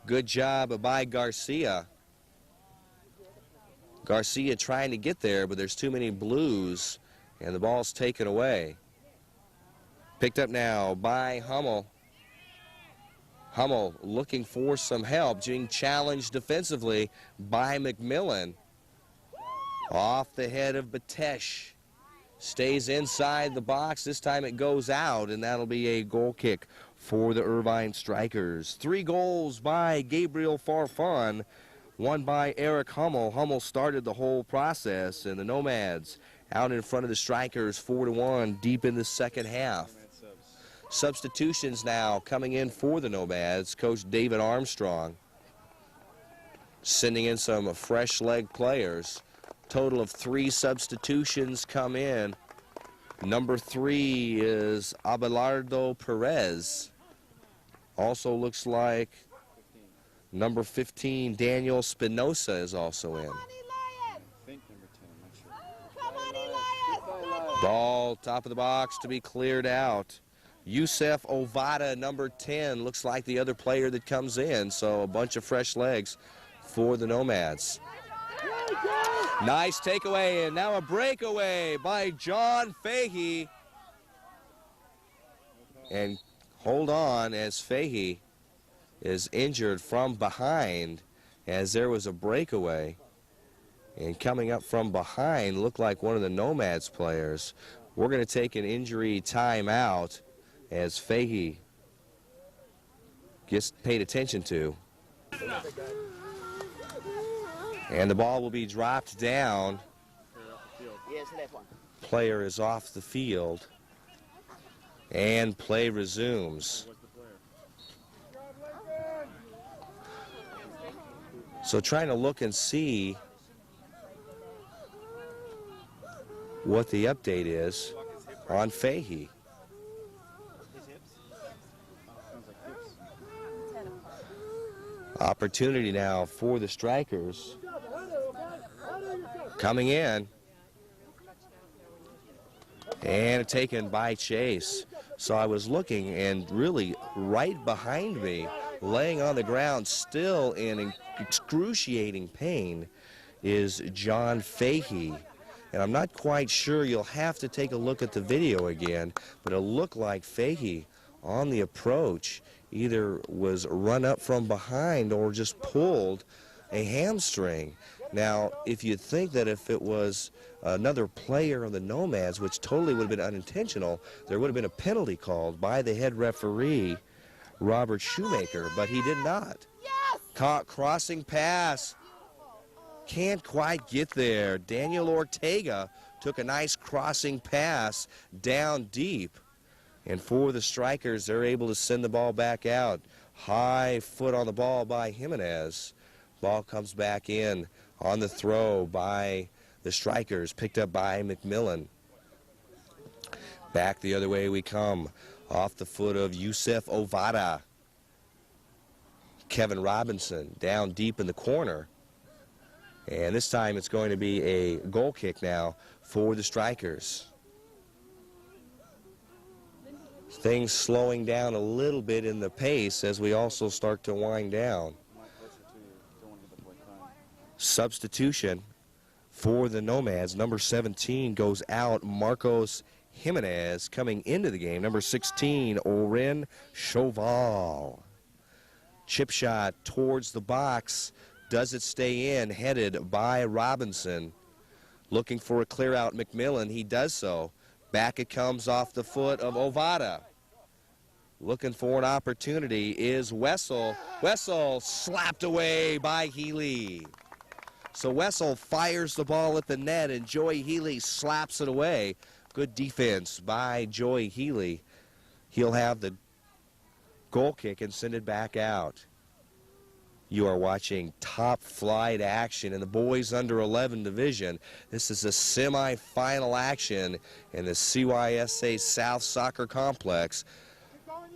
Good job by Garcia. Garcia trying to get there, but there's too many Blues, and the ball's taken away. Picked up now by Hummel. Hummel looking for some help, being challenged defensively by McMillan. Off the head of Batesh. Stays inside the box. This time it goes out, and that'll be a goal kick for the Irvine Strikers. 3 goals by Gabriel Farfan, 1 by Eric Hummel. Hummel started the whole process, and the Nomads out in front of the Strikers 4-1 deep in the second half. Substitutions now coming in for the Nomads. Coach David Armstrong sending in some fresh leg players. Total of 3 substitutions come in. Number 3 is Abelardo Perez. Also looks like number 15, Daniel Spinoza, is also in. Ball top of the box to be cleared out. Youssef Ovada, number 10, looks like the other player that comes in. So a bunch of fresh legs for the Nomads. Nice takeaway, and now a breakaway by John Fahey. And hold on, as Fahey is injured from behind, as there was a breakaway. And coming up from behind looked like one of the Nomads players. We're going to take an injury timeout as Fahey gets paid attention to. And the ball will be dropped down. Yes, left one. Player is off the field. And play resumes. So trying to look and see what the update is on Fahey. Opportunity now for the strikers. Coming in. And taken by Chase. So I was looking, and really right behind me, laying on the ground, still in excruciating pain, is John Fahey. And I'm not quite sure, you'll have to take a look at the video again, but it looked like Fahey on the approach either was run up from behind or just pulled a hamstring. Now, if you think that if it was another player on the Nomads, which totally would have been unintentional, there would have been a penalty called by the head referee, Robert Shoemaker, but he did not. Caught crossing pass. Can't quite get there. Daniel Ortega took a nice crossing pass down deep. And for the strikers, they're able to send the ball back out. High foot on the ball by Jimenez. Ball comes back in on the throw by the strikers, picked up by McMillan. Back the other way we come. Off the foot of Yusef Ovada. Kevin Robinson down deep in the corner. And this time it's going to be a goal kick now for the strikers. Things slowing down a little bit in the pace as we also start to wind down. Substitution for the Nomads. Number 17 goes out. Marcos Jimenez coming into the game. Number 16, Oren Chauval. Chip shot towards the box. Does it stay in? Headed by Robinson. Looking for a clear out. McMillan. He does so. Back it comes off the foot of Ovada. Looking for an opportunity is Wessel. Wessel slapped away by Healy. So Wessel fires the ball at the net, and Joey Healy slaps it away. Good defense by Joey Healy. He'll have the goal kick and send it back out. You are watching top flight action in the boys under 11 division. This is a semifinal action in the CYSA South Soccer Complex.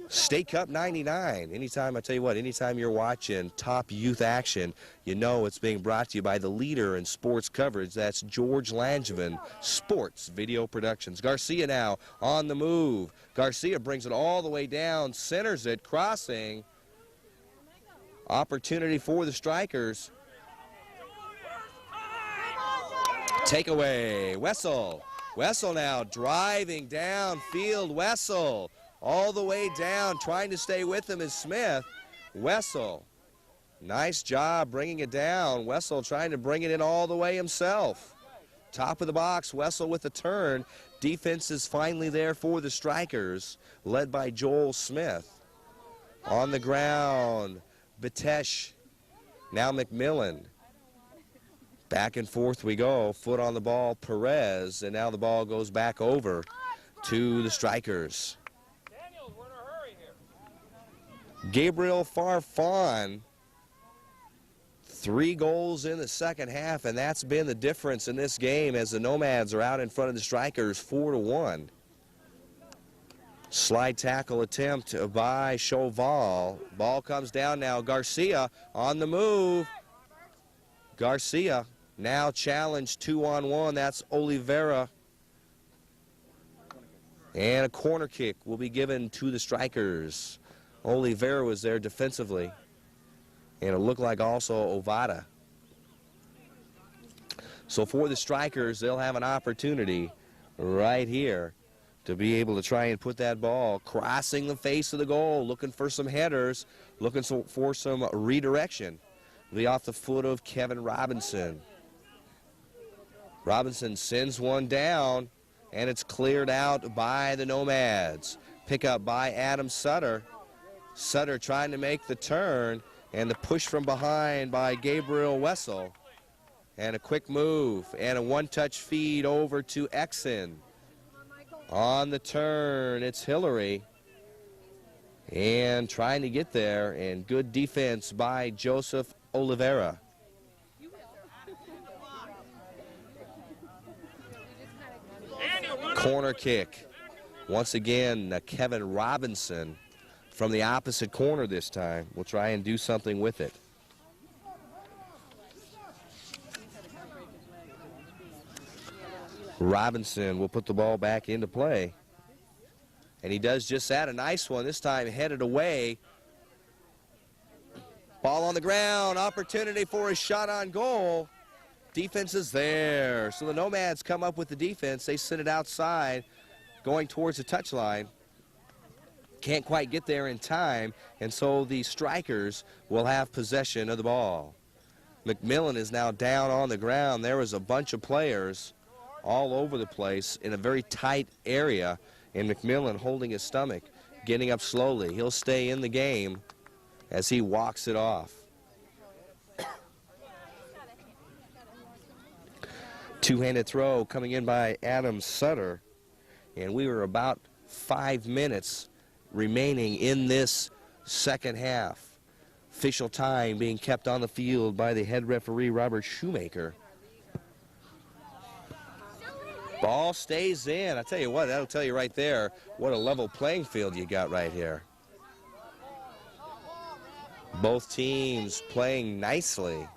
State Cup 99. Anytime, I tell you what, anytime you're watching top youth action, you know it's being brought to you by the leader in sports coverage. That's George Langevin Sports Video Productions. Garcia now on the move. Garcia brings it all the way down, centers it, crossing. Opportunity for the strikers. Takeaway. Wessel. Wessel now driving downfield. Wessel. All the way down, trying to stay with him is Smith. Wessel, nice job bringing it down. Wessel trying to bring it in all the way himself. Top of the box, Wessel with a turn. Defense is finally there for the strikers, led by Joel Smith. On the ground, Batesh, now McMillan. Back and forth we go, foot on the ball, Perez, and now the ball goes back over to the strikers. Gabriel Farfan, 3 goals in the second half, and that's been the difference in this game as the Nomads are out in front of the strikers 4-1. Slide tackle attempt by Chauval. Ball comes down now. Garcia on the move. Garcia now challenged 2-on-1. That's Oliveira. And a corner kick will be given to the strikers. Oliveira was there defensively. And it looked like also Ovada. So for the strikers, they'll have an opportunity right here to be able to try and put that ball crossing the face of the goal, looking for some headers, looking for some redirection. It'll be off the foot of Kevin Robinson. Robinson sends one down, and it's cleared out by the Nomads. Pick up by Adam Sutter. Sutter trying to make the turn. And the push from behind by Gabriel Wessel. And a quick move and a one-touch feed over to Exon. On the turn, it's Hillary. And trying to get there, and good defense by Joseph Oliveira. Corner kick. Once again, Kevin Robinson from the opposite corner this time. We'll try and do something with it. Robinson will put the ball back into play. And he does just that. A nice one, this time headed away. Ball on the ground, opportunity for a shot on goal. Defense is there. So the Nomads come up with the defense. They send it outside, going towards the touchline. Can't quite get there in time, and so the Strikers will have possession of the ball. McMillan is now down on the ground. There was a bunch of players all over the place in a very tight area, and McMillan holding his stomach, getting up slowly. He'll stay in the game as he walks it off. Two-handed throw coming in by Adam Sutter, and we were about 5 minutes remaining in this second half. Official time being kept on the field by the head referee, Robert Shoemaker. Ball stays in. I tell you what, that'll tell you right there what a level playing field you got right here. Both teams playing nicely.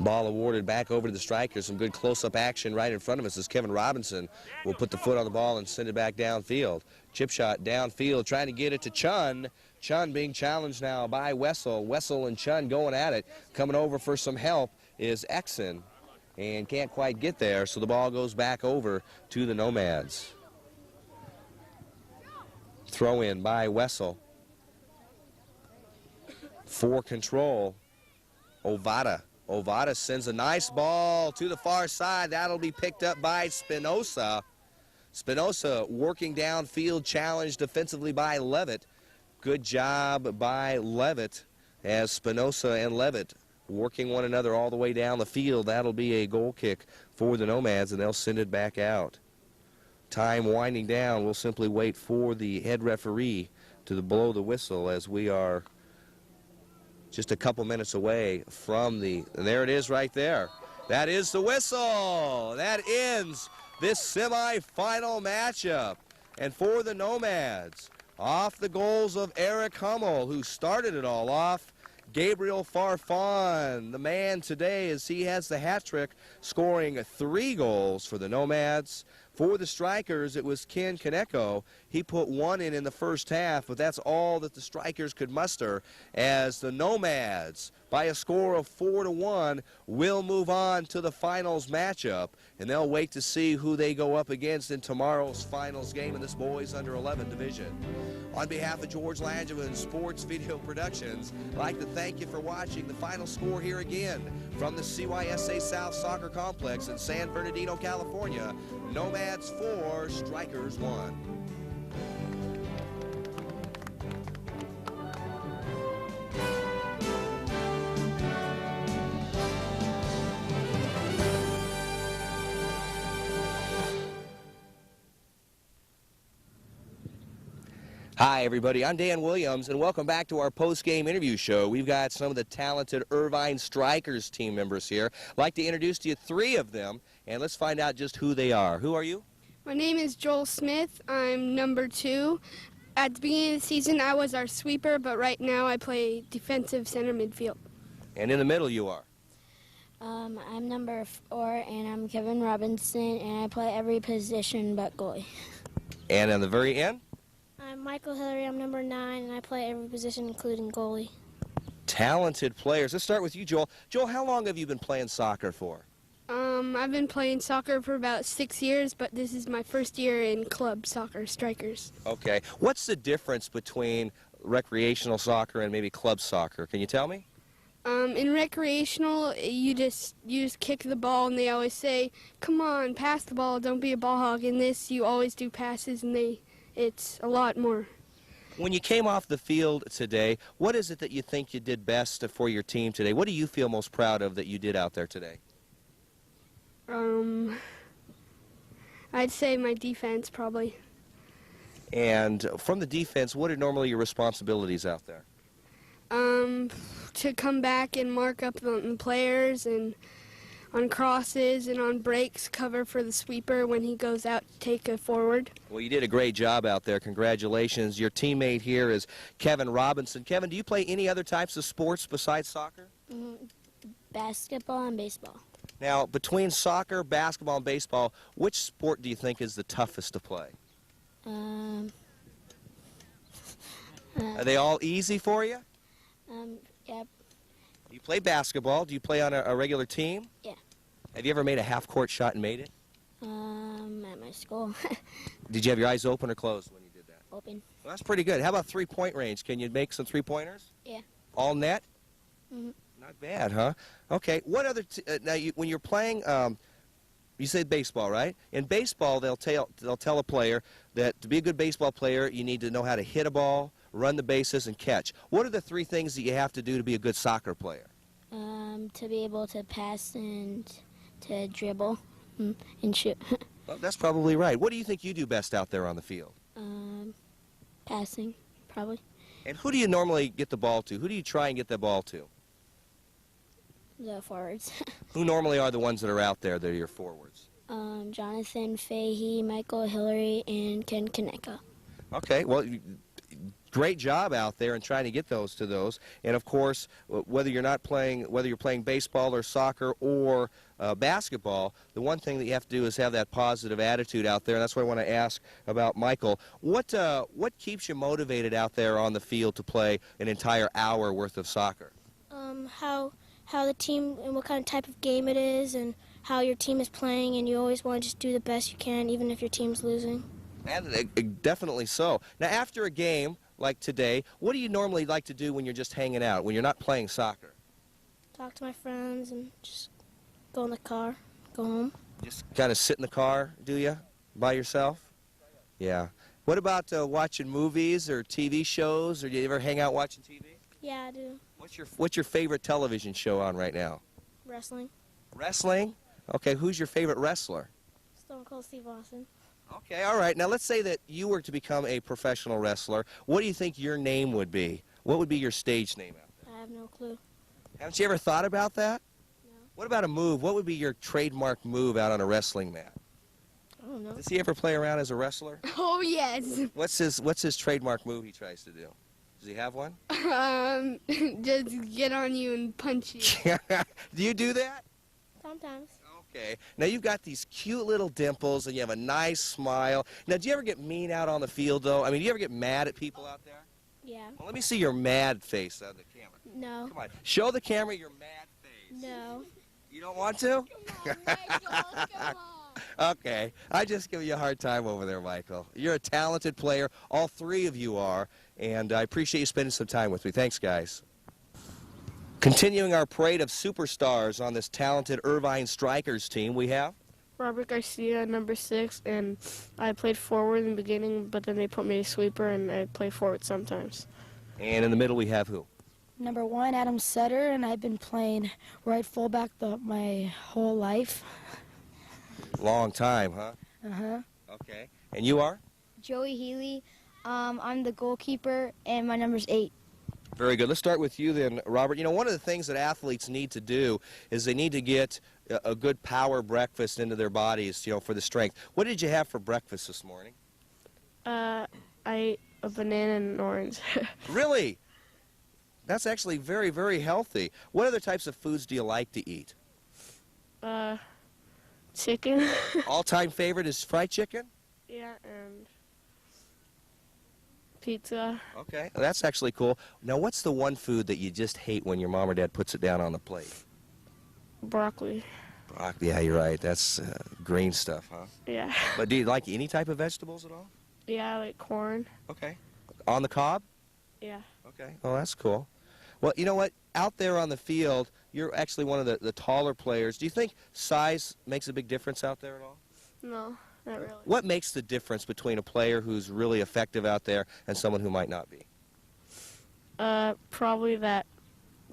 Ball awarded back over to the Strikers. Some good close-up action right in front of us as Kevin Robinson will put the foot on the ball and send it back downfield. Chip shot downfield, trying to get it to Chun. Chun being challenged now by Wessel. Wessel and Chun going at it. Coming over for some help is Exon, and can't quite get there, so the ball goes back over to the Nomads. Throw in by Wessel. For control, Ovada. Ovada sends a nice ball to the far side. That'll be picked up by Spinoza. Spinoza working downfield, challenged defensively by Levitt. Good job by Levitt as Spinoza and Levitt working one another all the way down the field. That'll be a goal kick for the Nomads, and they'll send it back out. Time winding down. We'll simply wait for the head referee to blow the whistle as we are just a couple minutes away from the, and there it is right there. That is the whistle. That ends this semifinal matchup. And for the Nomads, off the goals of Eric Hummel, who started it all off, Gabriel Farfan, the man today, as he has the hat trick, scoring 3 goals for the Nomads. For the Strikers, it was Ken Kaneko. He put 1 in the first half, but that's all that the Strikers could muster, as the Nomads, by a score of 4-1, will move on to the finals matchup, and they'll wait to see who they go up against in tomorrow's finals game in this boys under 11 division. On behalf of George Langevin Sports Video Productions, I'd like to thank you for watching the final score here again from the CYSA South Soccer Complex in San Bernardino, California. Nomads 4, Strikers 1. Hi, everybody. I'm Dan Williams, and welcome back to our post-game interview show. We've got some of the talented Irvine Strikers team members here. I'd like to introduce to you 3 of them, and let's find out just who they are. Who are you? My name is Joel Smith. I'm number 2. At the beginning of the season, I was our sweeper, but right now I play defensive center midfield. And in the middle you are? I'm number 4, and I'm Kevin Robinson, and I play every position but goalie. And on the very end? I'm Michael Hillary. I'm number 9, and I play every position, including goalie. Talented players. Let's start with you, Joel. Joel, how long have you been playing soccer for? I've been playing soccer for about 6 years, but this is my first year in club soccer, Strikers. Okay. What's the difference between recreational soccer and maybe club soccer? Can you tell me? In recreational, you just kick the ball, and they always say, "Come on, pass the ball, don't be a ball hog." In this, you always do passes, and it's a lot more. When you came off the field today, what is it that you think you did best for your team today? What do you feel most proud of that you did out there today? I'd say my defense probably. And from the defense, what are normally your responsibilities out there? To come back and mark up on the players and on crosses and on breaks, cover for the sweeper when he goes out to take a forward. Well, you did a great job out there. Congratulations. Your teammate here is Kevin Robinson. Kevin, do you play any other types of sports besides soccer? Basketball and baseball. Now, between soccer, basketball, and baseball, which sport do you think is the toughest to play? Are they all easy for you? Yep. You play basketball. Do you play on a regular team? Yeah. Have you ever made a half-court shot and made it? At my school. Did you have your eyes open or closed when you did that? Open. Well, that's pretty good. How about three-point range? Can you make some three-pointers? Yeah. All net? Mm-hmm. Not bad, huh? Okay. What other? Now, when you're playing, you said baseball, right? In baseball, they'll tell a player that to be a good baseball player, you need to know how to hit a ball, run the bases, and catch. What are the three things that you have to do to be a good soccer player? To be able to pass and to dribble and shoot. Well, that's probably right. What do you think you do best out there on the field? Passing, probably. And who do you normally get the ball to? Who do you try and get the ball to? The forwards. Who normally are the ones that are out there that are your forwards? Jonathan Fahey, Michael Hillary, and Ken Kaneka. Okay, well, great job out there in trying to get those to those. And of course, whether you're playing baseball or soccer or basketball, the one thing that you have to do is have that positive attitude out there. And that's what I want to ask about Michael. What keeps you out there on the field to play an entire hour worth of soccer? How the team and what kind of type of game it is and how your team is playing, and you always want to just do the best you can even if your team's losing. And definitely so. Now, after a game like today, what do you normally like to do when you're just hanging out, when you're not playing soccer? Talk to my friends and just go in the car, go home. Just kind of sit in the car, do you, by yourself? Yeah. What about watching movies or TV shows, or do you ever hang out watching TV? Yeah, I do. What's your favorite television show on right now? Wrestling. Wrestling? Okay, who's your favorite wrestler? Stone Cold Steve Austin. Okay, all right. Now, let's say that you were to become a professional wrestler. What do you think your name would be? What would be your stage name out there? I have no clue. Haven't you ever thought about that? No. What about a move? What would be your trademark move out on a wrestling mat? I don't know. Does he ever play around as a wrestler? Oh, yes. What's his trademark move he tries to do? Does he have one? Just get on you and punch you. Do you do that? Sometimes. Okay. Now, you've got these cute little dimples, and you have a nice smile. Now, do you ever get mean out on the field, though? I mean, do you ever get mad at people out there? Yeah. Well, let me see your mad face on the camera. No. Come on. Show the camera your mad face. No. You don't want to? Come on, Michael, come on. Okay. I just give you a hard time over there, Michael. You're a talented player. All three of you are. And I appreciate you spending some time with me. Thanks, guys. Continuing our parade of superstars on this talented Irvine Strikers team, we have Robert Garcia, number 6, and I played forward in the beginning, but then they put me a sweeper, and I play forward sometimes. And in the middle, we have who? Number 1, Adam Sutter, and I've been playing right fullback my whole life. Long time, huh? Uh-huh. Okay. And you are? Joey Healy. I'm the goalkeeper, and my number's 8. Very good. Let's start with you then, Robert. You know, one of the things that athletes need to do is they need to get a good power breakfast into their bodies, you know, for the strength. What did you have for breakfast this morning? I ate a banana and an orange. Really? That's actually very, very healthy. What other types of foods do you like to eat? Chicken. All-time favorite is fried chicken? Yeah, and pizza. Okay, well, that's actually cool. Now, what's the one food that you just hate when your mom or dad puts it down on the plate? Broccoli. Broccoli, yeah, you're right. That's green stuff, huh? Yeah. But do you like any type of vegetables at all? Yeah, I like corn. Okay. On the cob? Yeah. Okay, well, that's cool. Well, you know what? Out there on the field, you're actually one of the taller players. Do you think size makes a big difference out there at all? No, Not really. What makes the difference between a player who's really effective out there and someone who might not be? Probably that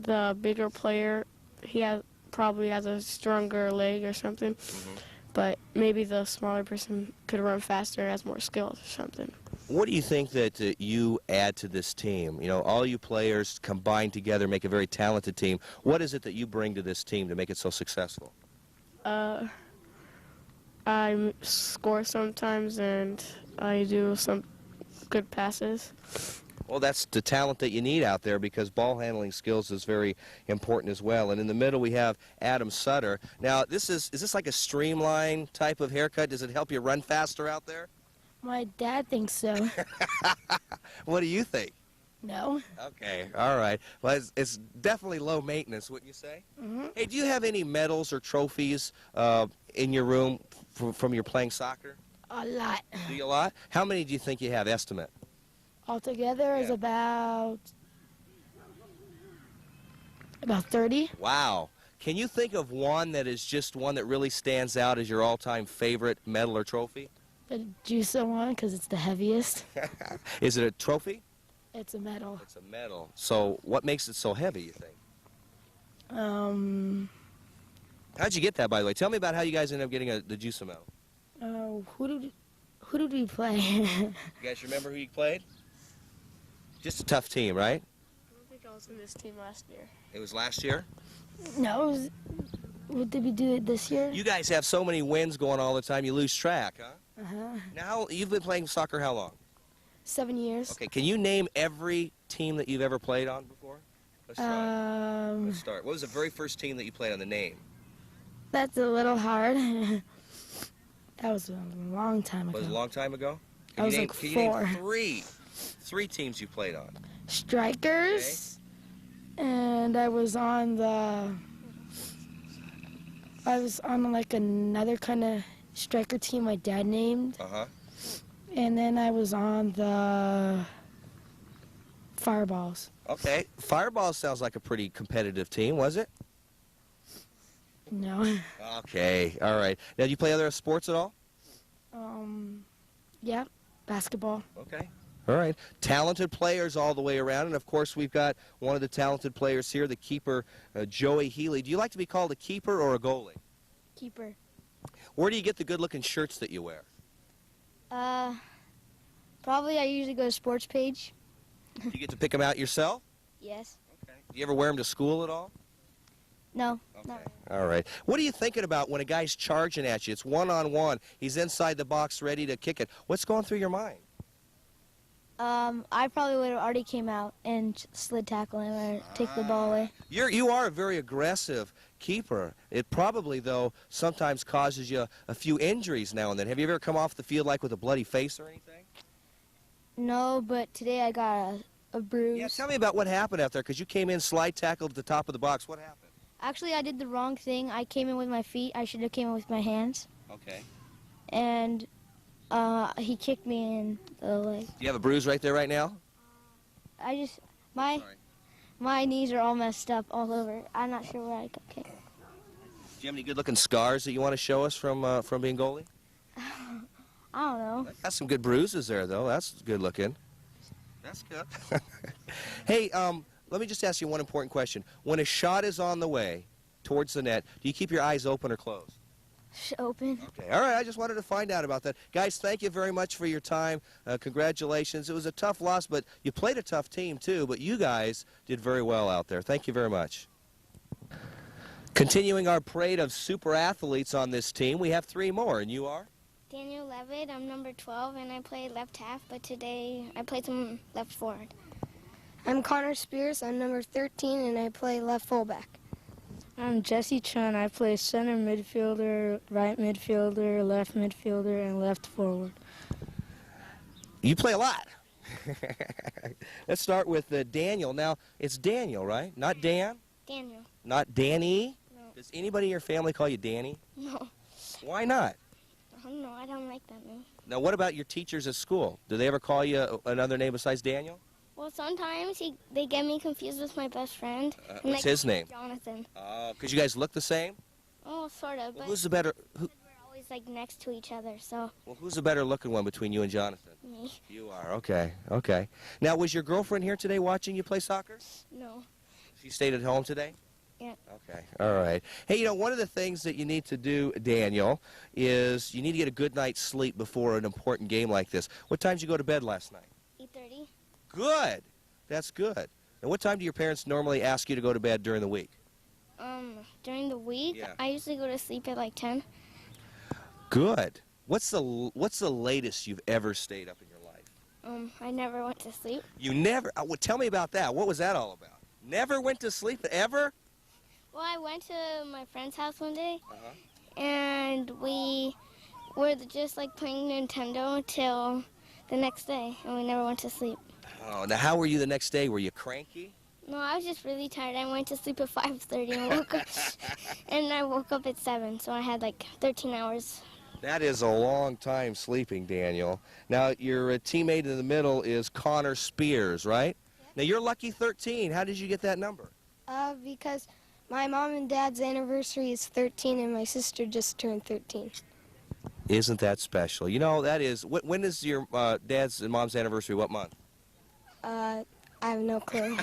the bigger player, probably has a stronger leg or something. But maybe the smaller person could run faster and has more skills or something. What do you think that you add to this team? You know, all you players combined together make a very talented team. What is it that you bring to this team to make it so successful? I score sometimes, and I do some good passes. Well, that's the talent that you need out there, because ball handling skills is very important as well. And in the middle we have Adam Sutter. Now, is this like a streamline type of haircut? Does it help you run faster out there? My dad thinks so. What do you think? No. Okay, all right. Well, it's definitely low maintenance, wouldn't you say? Hey, do you have any medals or trophies in your room from your playing soccer? A lot. Do you a lot? How many do you think you have, estimate? Altogether is about 30. Wow. Can you think of one that is just one that really stands out as your all-time favorite medal or trophy? The Juicer one, because it's the heaviest. Is it a trophy? It's a medal. It's a medal. So what makes it so heavy, you think? How'd you get that, by the way? Tell me about how you guys ended up getting the Juicer medal. Who did we play? You guys remember who you played? Just a tough team, right? I don't think I was in this team last year. It was last year? No, what did we do it this year? You guys have so many wins going all the time, you lose track, huh? Uh-huh. Now, you've been playing soccer how long? 7 years. Okay, can you name every team that you've ever played on before? Let's try. Let's start. What was the very first team that you played on, the name? That's a little hard. That was a long time ago. Was it a long time ago? I was like can 4. you name three teams you played on? Strikers. Okay. And I was on like another kind of striker team my dad named. Uh-huh. And then I was on the Fireballs. Okay. Fireballs sounds like a pretty competitive team, was it? No. Okay. All right. Now, do you play other sports at all? Yeah, basketball. Okay. All right. Talented players all the way around. And, of course, we've got one of the talented players here, the keeper, Joey Healy. Do you like to be called a keeper or a goalie? Keeper. Where do you get the good-looking shirts that you wear? Probably I usually go to Sports Page. Do you get to pick them out yourself? Yes. Okay. Do you ever wear them to school at all? No. Okay. Not All right. What are you thinking about when a guy's charging at you? It's one-on-one. He's inside the box ready to kick it. What's going through your mind? I probably would have already came out and slid tackle him or take the ball away. You are a very aggressive keeper. It probably, though, sometimes causes you a few injuries now and then. Have you ever come off the field like with a bloody face or anything? No, but today I got a bruise. Yeah, tell me about what happened out there, because you came in slide tackled at the top of the box. What happened? Actually, I did the wrong thing. I came in with my feet. I should have came in with my hands. Okay. And he kicked me in the leg. Do you have a bruise right there right now? My knees are all messed up all over. I'm not sure where I got kicked. Do you have any good-looking scars that you want to show us from being goalie? I don't know. Got some good bruises there, though. That's good-looking. That's good. Hey, let me just ask you one important question. When a shot is on the way towards the net, do you keep your eyes open or closed? Open. Okay. All right. I just wanted to find out about that. Guys, thank you very much for your time. Congratulations. It was a tough loss, but you played a tough team, too. But you guys did very well out there. Thank you very much. Continuing our parade of super athletes on this team, we have 3 more, and you are? Daniel Levitt, I'm number 12, and I play left half, but today I played some left forward. I'm Connor Spears. I'm number 13, and I play left fullback. I'm Jesse Chun. I play center midfielder, right midfielder, left midfielder, and left forward. You play a lot. Let's start with Daniel. Now, it's Daniel, right? Not Dan? Daniel. Not Danny? No. Does anybody in your family call you Danny? No. Why not? I don't know. I don't like that name. Now, what about your teachers at school? Do they ever call you another name besides Daniel? Well, sometimes they get me confused with my best friend. What's his name? Jonathan. Because you guys look the same? Oh, sort of. Well, But who's the better? we're always just like next to each other. So Well, who's the better looking one between you and Jonathan? me. You are. Okay. Okay. Now, was your girlfriend here today watching you play soccer? No. She stayed at home today? Yeah. Okay. All right. Hey, you know, one of the things that you need to do, Daniel, is you need to get a good night's sleep before an important game like this. What time did you go to bed last night? 8:30. Good. That's good. And what time do your parents normally ask you to go to bed during the week? During the week, Yeah. I usually go to sleep at like 10. Good. What's the latest you've ever stayed up in your life? I never went to sleep. You never. Well, tell me about that. What was that all about? Never went to sleep ever? Well, I went to my friend's house one day, Uh-huh. and we were just like playing Nintendo till the next day, and we never went to sleep. Oh, now how were you the next day? Were you cranky? No, I was just really tired. I went to sleep at 5:30 and woke up, and I woke up at 7, so I had like 13 hours. That is a long time sleeping, Daniel. Now, your teammate in the middle is Connor Spears, right? Now, you're lucky 13. How did you get that number? Because my mom and dad's anniversary is 13, and my sister just turned 13. Isn't that special? You know, that is, when is your dad's and mom's anniversary? What month? I have no clue.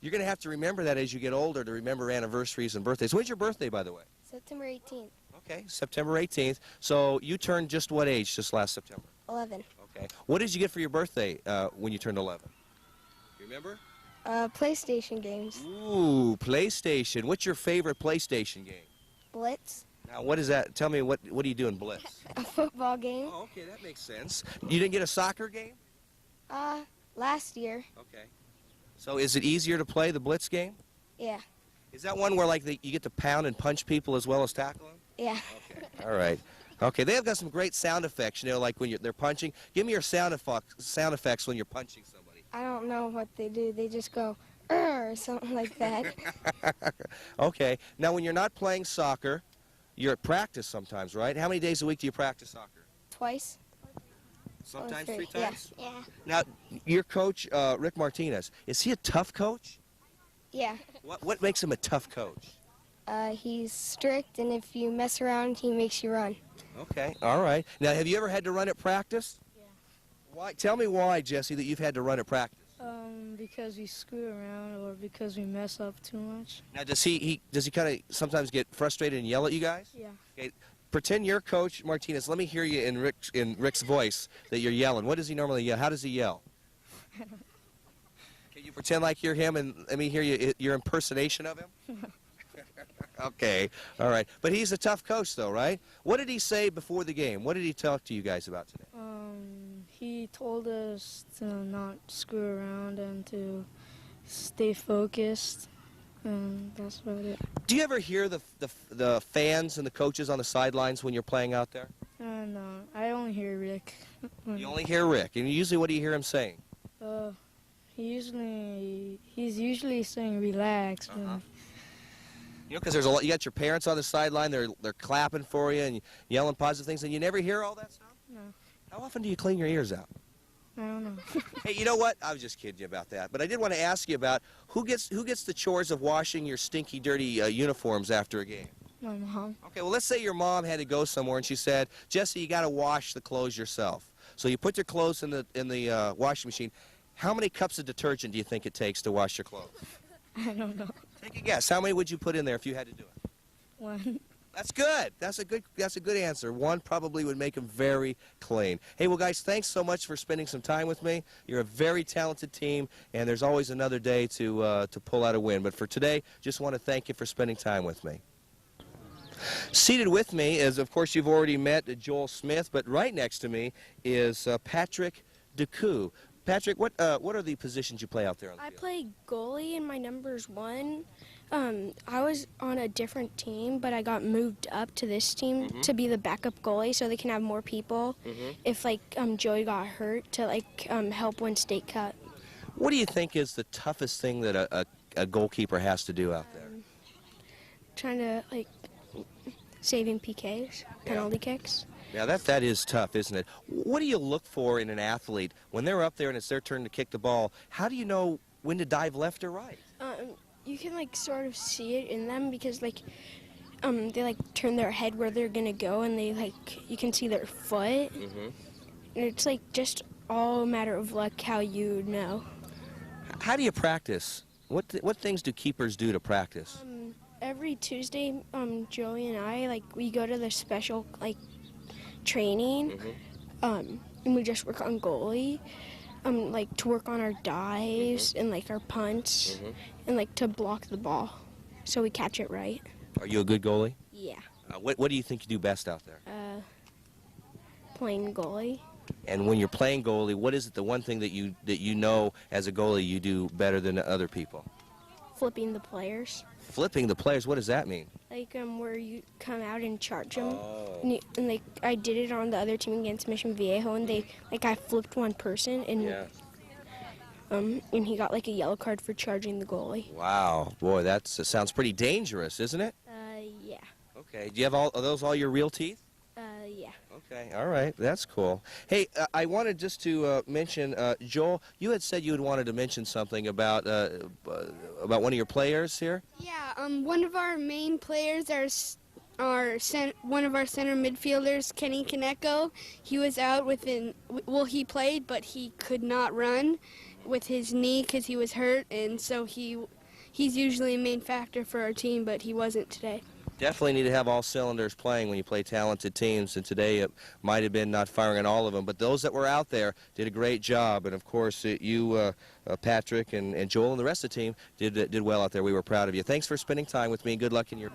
You're going to have to remember that as you get older to remember anniversaries and birthdays. When's your birthday, by the way? September 18th, Okay, September 18th. So you turned just what age just last September? 11. Okay. What did you get for your birthday when you turned 11? You remember? PlayStation games. Ooh, PlayStation. What's your favorite PlayStation game? Blitz. Now, what is that? Tell me, what do you do in Blitz? A football game. Oh, okay, that makes sense. You didn't get a soccer game? Last year. Okay. So is it easier to play the Blitz game? Yeah. Is that one where like you get to pound and punch people as well as tackle them? Yeah. Okay. All right. Okay, they have got some great sound effects, you know, like when they're punching. Give me your sound effects when you're punching somebody. I don't know what they do. They just go, or something like that. Okay. Now, when you're not playing soccer, you're at practice sometimes, right? How many days a week do you practice soccer? Twice. Sometimes three, 3 yeah. times? Yeah. Now, your coach, Rick Martinez, is he a tough coach? Yeah. What makes him a tough coach? He's strict, and if you mess around, he makes you run. Okay, all right. Now, have you ever had to run at practice? Yeah. Why? Tell me why, Jesse, that you've had to run at practice. Because we screw around or because we mess up too much. Now, does he kind of sometimes get frustrated and yell at you guys? Yeah. Okay, pretend you're Coach Martinez. Let me hear you in Rick's voice that you're yelling. What does he normally yell? How does he yell? Can you pretend like you're him and let me hear your impersonation of him? Okay, all right. But he's a tough coach, though, right? What did he say before the game? What did he talk to you guys about today? He told us to not screw around and to stay focused, and that's about it. Do you ever hear the fans and the coaches on the sidelines when you're playing out there? No, I only hear Rick. You only hear Rick, and usually what do you hear him saying? He's usually saying relax. Uh-huh. You know, because there's a lot. You got your parents on the sideline; they're clapping for you and yelling positive things, and you never hear all that stuff. No, How often do you clean your ears out? I don't know. Hey, you know what? I was just kidding you about that. But I did want to ask you about who gets the chores of washing your stinky, dirty uniforms after a game. My mom. Okay, well, let's say your mom had to go somewhere and she said, Jesse, you got to wash the clothes yourself. So you put your clothes in the washing machine. How many cups of detergent do you think it takes to wash your clothes? I don't know. Take a guess. How many would you put in there if you had to do it? 1. That's good. That's a good answer. 1 probably would make them very clean. Hey, well, guys, thanks so much for spending some time with me. You're a very talented team, and there's always another day to pull out a win. But for today, just want to thank you for spending time with me. Seated with me is, of course, you've already met Joel Smith, but right next to me is Patrick DeCoux. Patrick, what are the positions you play out there on the field? I play goalie, and my number's 1. I was on a different team, but I got moved up to this team to be the backup goalie, so they can have more people. If Joey got hurt, to help win state cup. What do you think is the toughest thing that a goalkeeper has to do out there? Trying to saving PKs, penalty kicks. Now, that is tough, isn't it? What do you look for in an athlete when they're up there and it's their turn to kick the ball? How do you know when to dive left or right? You can sort of see it in them because they like turn their head where they're gonna go, and they like you can see their foot. And it's like just all a matter of luck how you know. How do you practice? What things do keepers do to practice? Every Tuesday, Joey and I we go to the special training, and we just work on goalie, to work on our dives and our punts, and to block the ball, so we catch it right. Are you a good goalie? Yeah. What do you think you do best out there? Playing goalie. And when you're playing goalie, what is it the one thing that you know as a goalie you do better than other people? Flipping the players. Flipping the players. What does that mean? Where you come out and charge them. Oh. And I did it on the other team against Mission Viejo, and I flipped one person, and he got a yellow card for charging the goalie. Wow, boy, that sounds pretty dangerous, isn't it? Yeah. Okay. Do you have are those all your real teeth? Yeah. Okay, all right, that's cool. Hey, I wanted just to mention, Joel, you had said you had wanted to mention something about one of your players here. Yeah, one of our main players one of our center midfielders, Kenny Kaneko. He was out he played, but he could not run with his knee because he was hurt, and so he's usually a main factor for our team, but he wasn't today. Definitely need to have all cylinders playing when you play talented teams, and today it might have been not firing on all of them, but those that were out there did a great job, and of course you, Patrick, and Joel and the rest of the team did well out there. We were proud of you. Thanks for spending time with me, and good luck in your...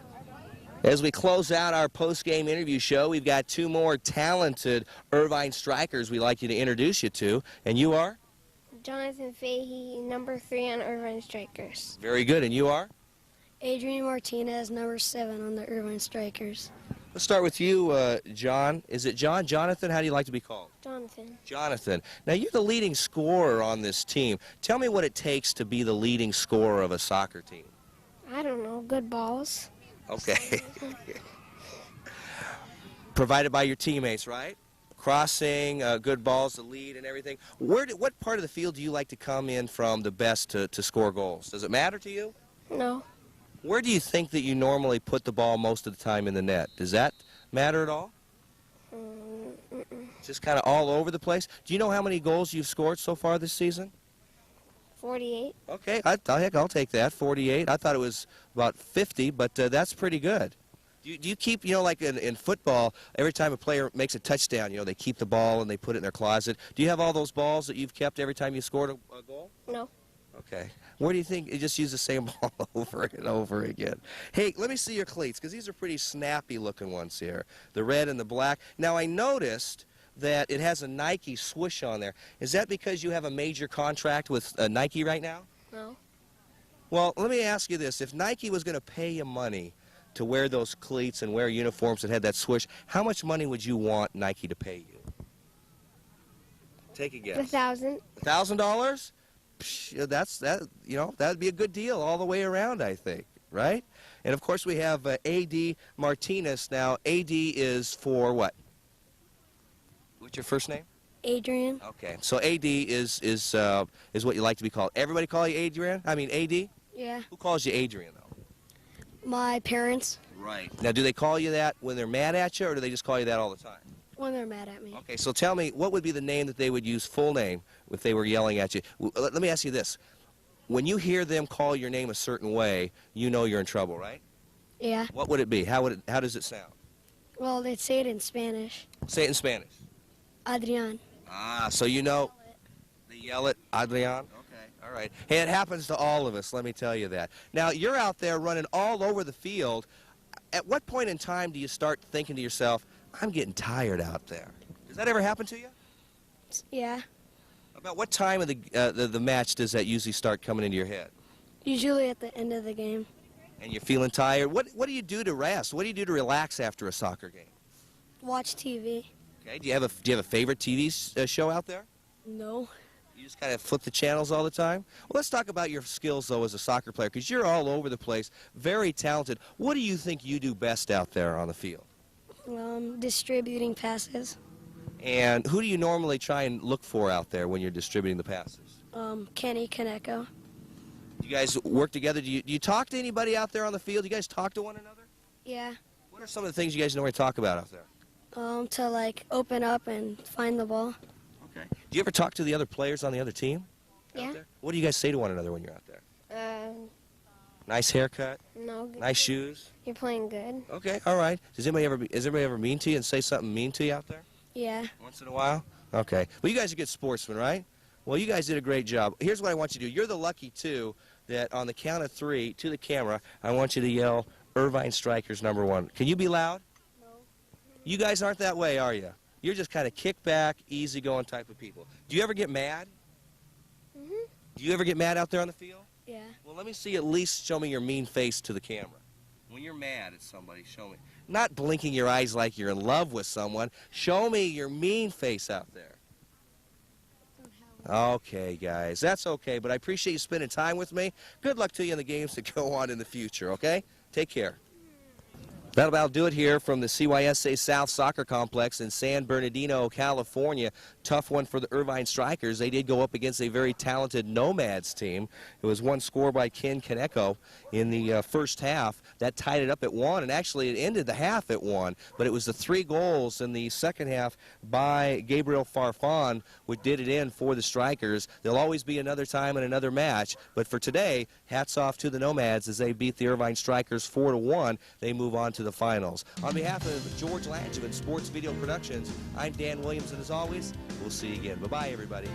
As we close out our post-game interview show, we've got two more talented Irvine strikers we'd like you to introduce you to, and you are? Jonathan Fahey, number 3 on Irvine Strikers. Very good, and you are? Adrian Martinez, number 7 on the Irvine Strikers. Let's start with you, John. Is it John? Jonathan? How do you like to be called? Jonathan. Jonathan. Now, you're the leading scorer on this team. Tell me what it takes to be the leading scorer of a soccer team. I don't know, good balls. Okay. Provided by your teammates, right? Crossing, good balls, the lead, and everything. What part of the field do you like to come in from the best to score goals? Does it matter to you? No. Where do you think that you normally put the ball most of the time in the net? Does that matter at all? Just kind of all over the place? Do you know how many goals you've scored so far this season? 48. Okay, I'll take that, 48. I thought it was about 50, but that's pretty good. Do you keep, like in football, every time a player makes a touchdown, they keep the ball and they put it in their closet. Do you have all those balls that you've kept every time you scored a goal? No. Okay. Where do you think you just use the same ball over and over again? Hey, let me see your cleats, because these are pretty snappy-looking ones here, the red and the black. Now, I noticed that it has a Nike swoosh on there. Is that because you have a major contract with Nike right now? No. Well, let me ask you this. If Nike was going to pay you money to wear those cleats and wear uniforms that had that swoosh, how much money would you want Nike to pay you? Take a guess. $1,000. $1,000? That'd be a good deal all the way around, I think, right? And of course we have A.D. Martinez. Now, A.D. is for what? What's your first name? Adrian. Okay, so A.D. is what you like to be called. Everybody call you Adrian? I mean A.D.? Yeah. Who calls you Adrian, though? My parents. Right. Now, do they call you that when they're mad at you, or do they just call you that all the time? When they're mad at me. Okay, so tell me, what would be the name that they would use, full name, if they were yelling at you? Let me ask you this. When you hear them call your name a certain way, you know you're in trouble, right? Yeah. What would it be? How does it sound? Well, they'd say it in Spanish. Say it in Spanish. Adrian. Ah, so you know. They yell it, Adrian? Okay, all right. Hey, it happens to all of us, let me tell you that. Now, you're out there running all over the field. At what point in time do you start thinking to yourself, I'm getting tired out there? Does that ever happen to you? Yeah. About what time of the match does that usually start coming into your head? Usually at the end of the game. And you're feeling tired? What do you do to rest? What do you do to relax after a soccer game? Watch TV. Okay. Do you have a favorite TV show out there? No. You just kind of flip the channels all the time? Well, let's talk about your skills, though, as a soccer player, because you're all over the place, very talented. What do you think you do best out there on the field? Distributing passes. And who do you normally try and look for out there when you're distributing the passes? Kenny Kaneko. Do you guys work together? Do you talk to anybody out there on the field? Do you guys talk to one another? Yeah. What are some of the things you guys normally talk about out there? To like open up and find the ball. Okay. Do you ever talk to the other players on the other team? Yeah. What do you guys say to one another when you're out there? Nice haircut? No. Nice shoes? You're playing good. Okay, all right. Has anybody ever mean to you and say something mean to you out there? Yeah. Once in a while? Okay. Well, you guys are good sportsmen, right? Well, you guys did a great job. Here's what I want you to do. You're the lucky two that on the count of 3 to the camera, I want you to yell, Irvine Strikers #1. Can you be loud? No. You guys aren't that way, are you? You're just kind of kick back, easygoing type of people. Do you ever get mad? Mhm. Do you ever get mad out there on the field? Yeah. Well, let me see, at least show me your mean face to the camera. When you're mad at somebody, show me. Not blinking your eyes like you're in love with someone. Show me your mean face out there. Okay, guys, that's okay, but I appreciate you spending time with me. Good luck to you in the games that go on in the future, okay? Take care. That'll about do it here from the CYSA South Soccer Complex in San Bernardino, California. Tough one for the Irvine Strikers. They did go up against a very talented Nomads team. It was one score by Ken Kaneko in the first half. That tied it up at 1, and actually it ended the half at 1. But it was the 3 goals in the second half by Gabriel Farfan which did it in for the Strikers. There'll always be another time and another match. But for today, hats off to the Nomads as they beat the Irvine Strikers 4-1. They move on to the finals. On behalf of George Langevin Sports Video Productions, I'm Dan Williams, and as always, we'll see you again. Bye-bye, everybody.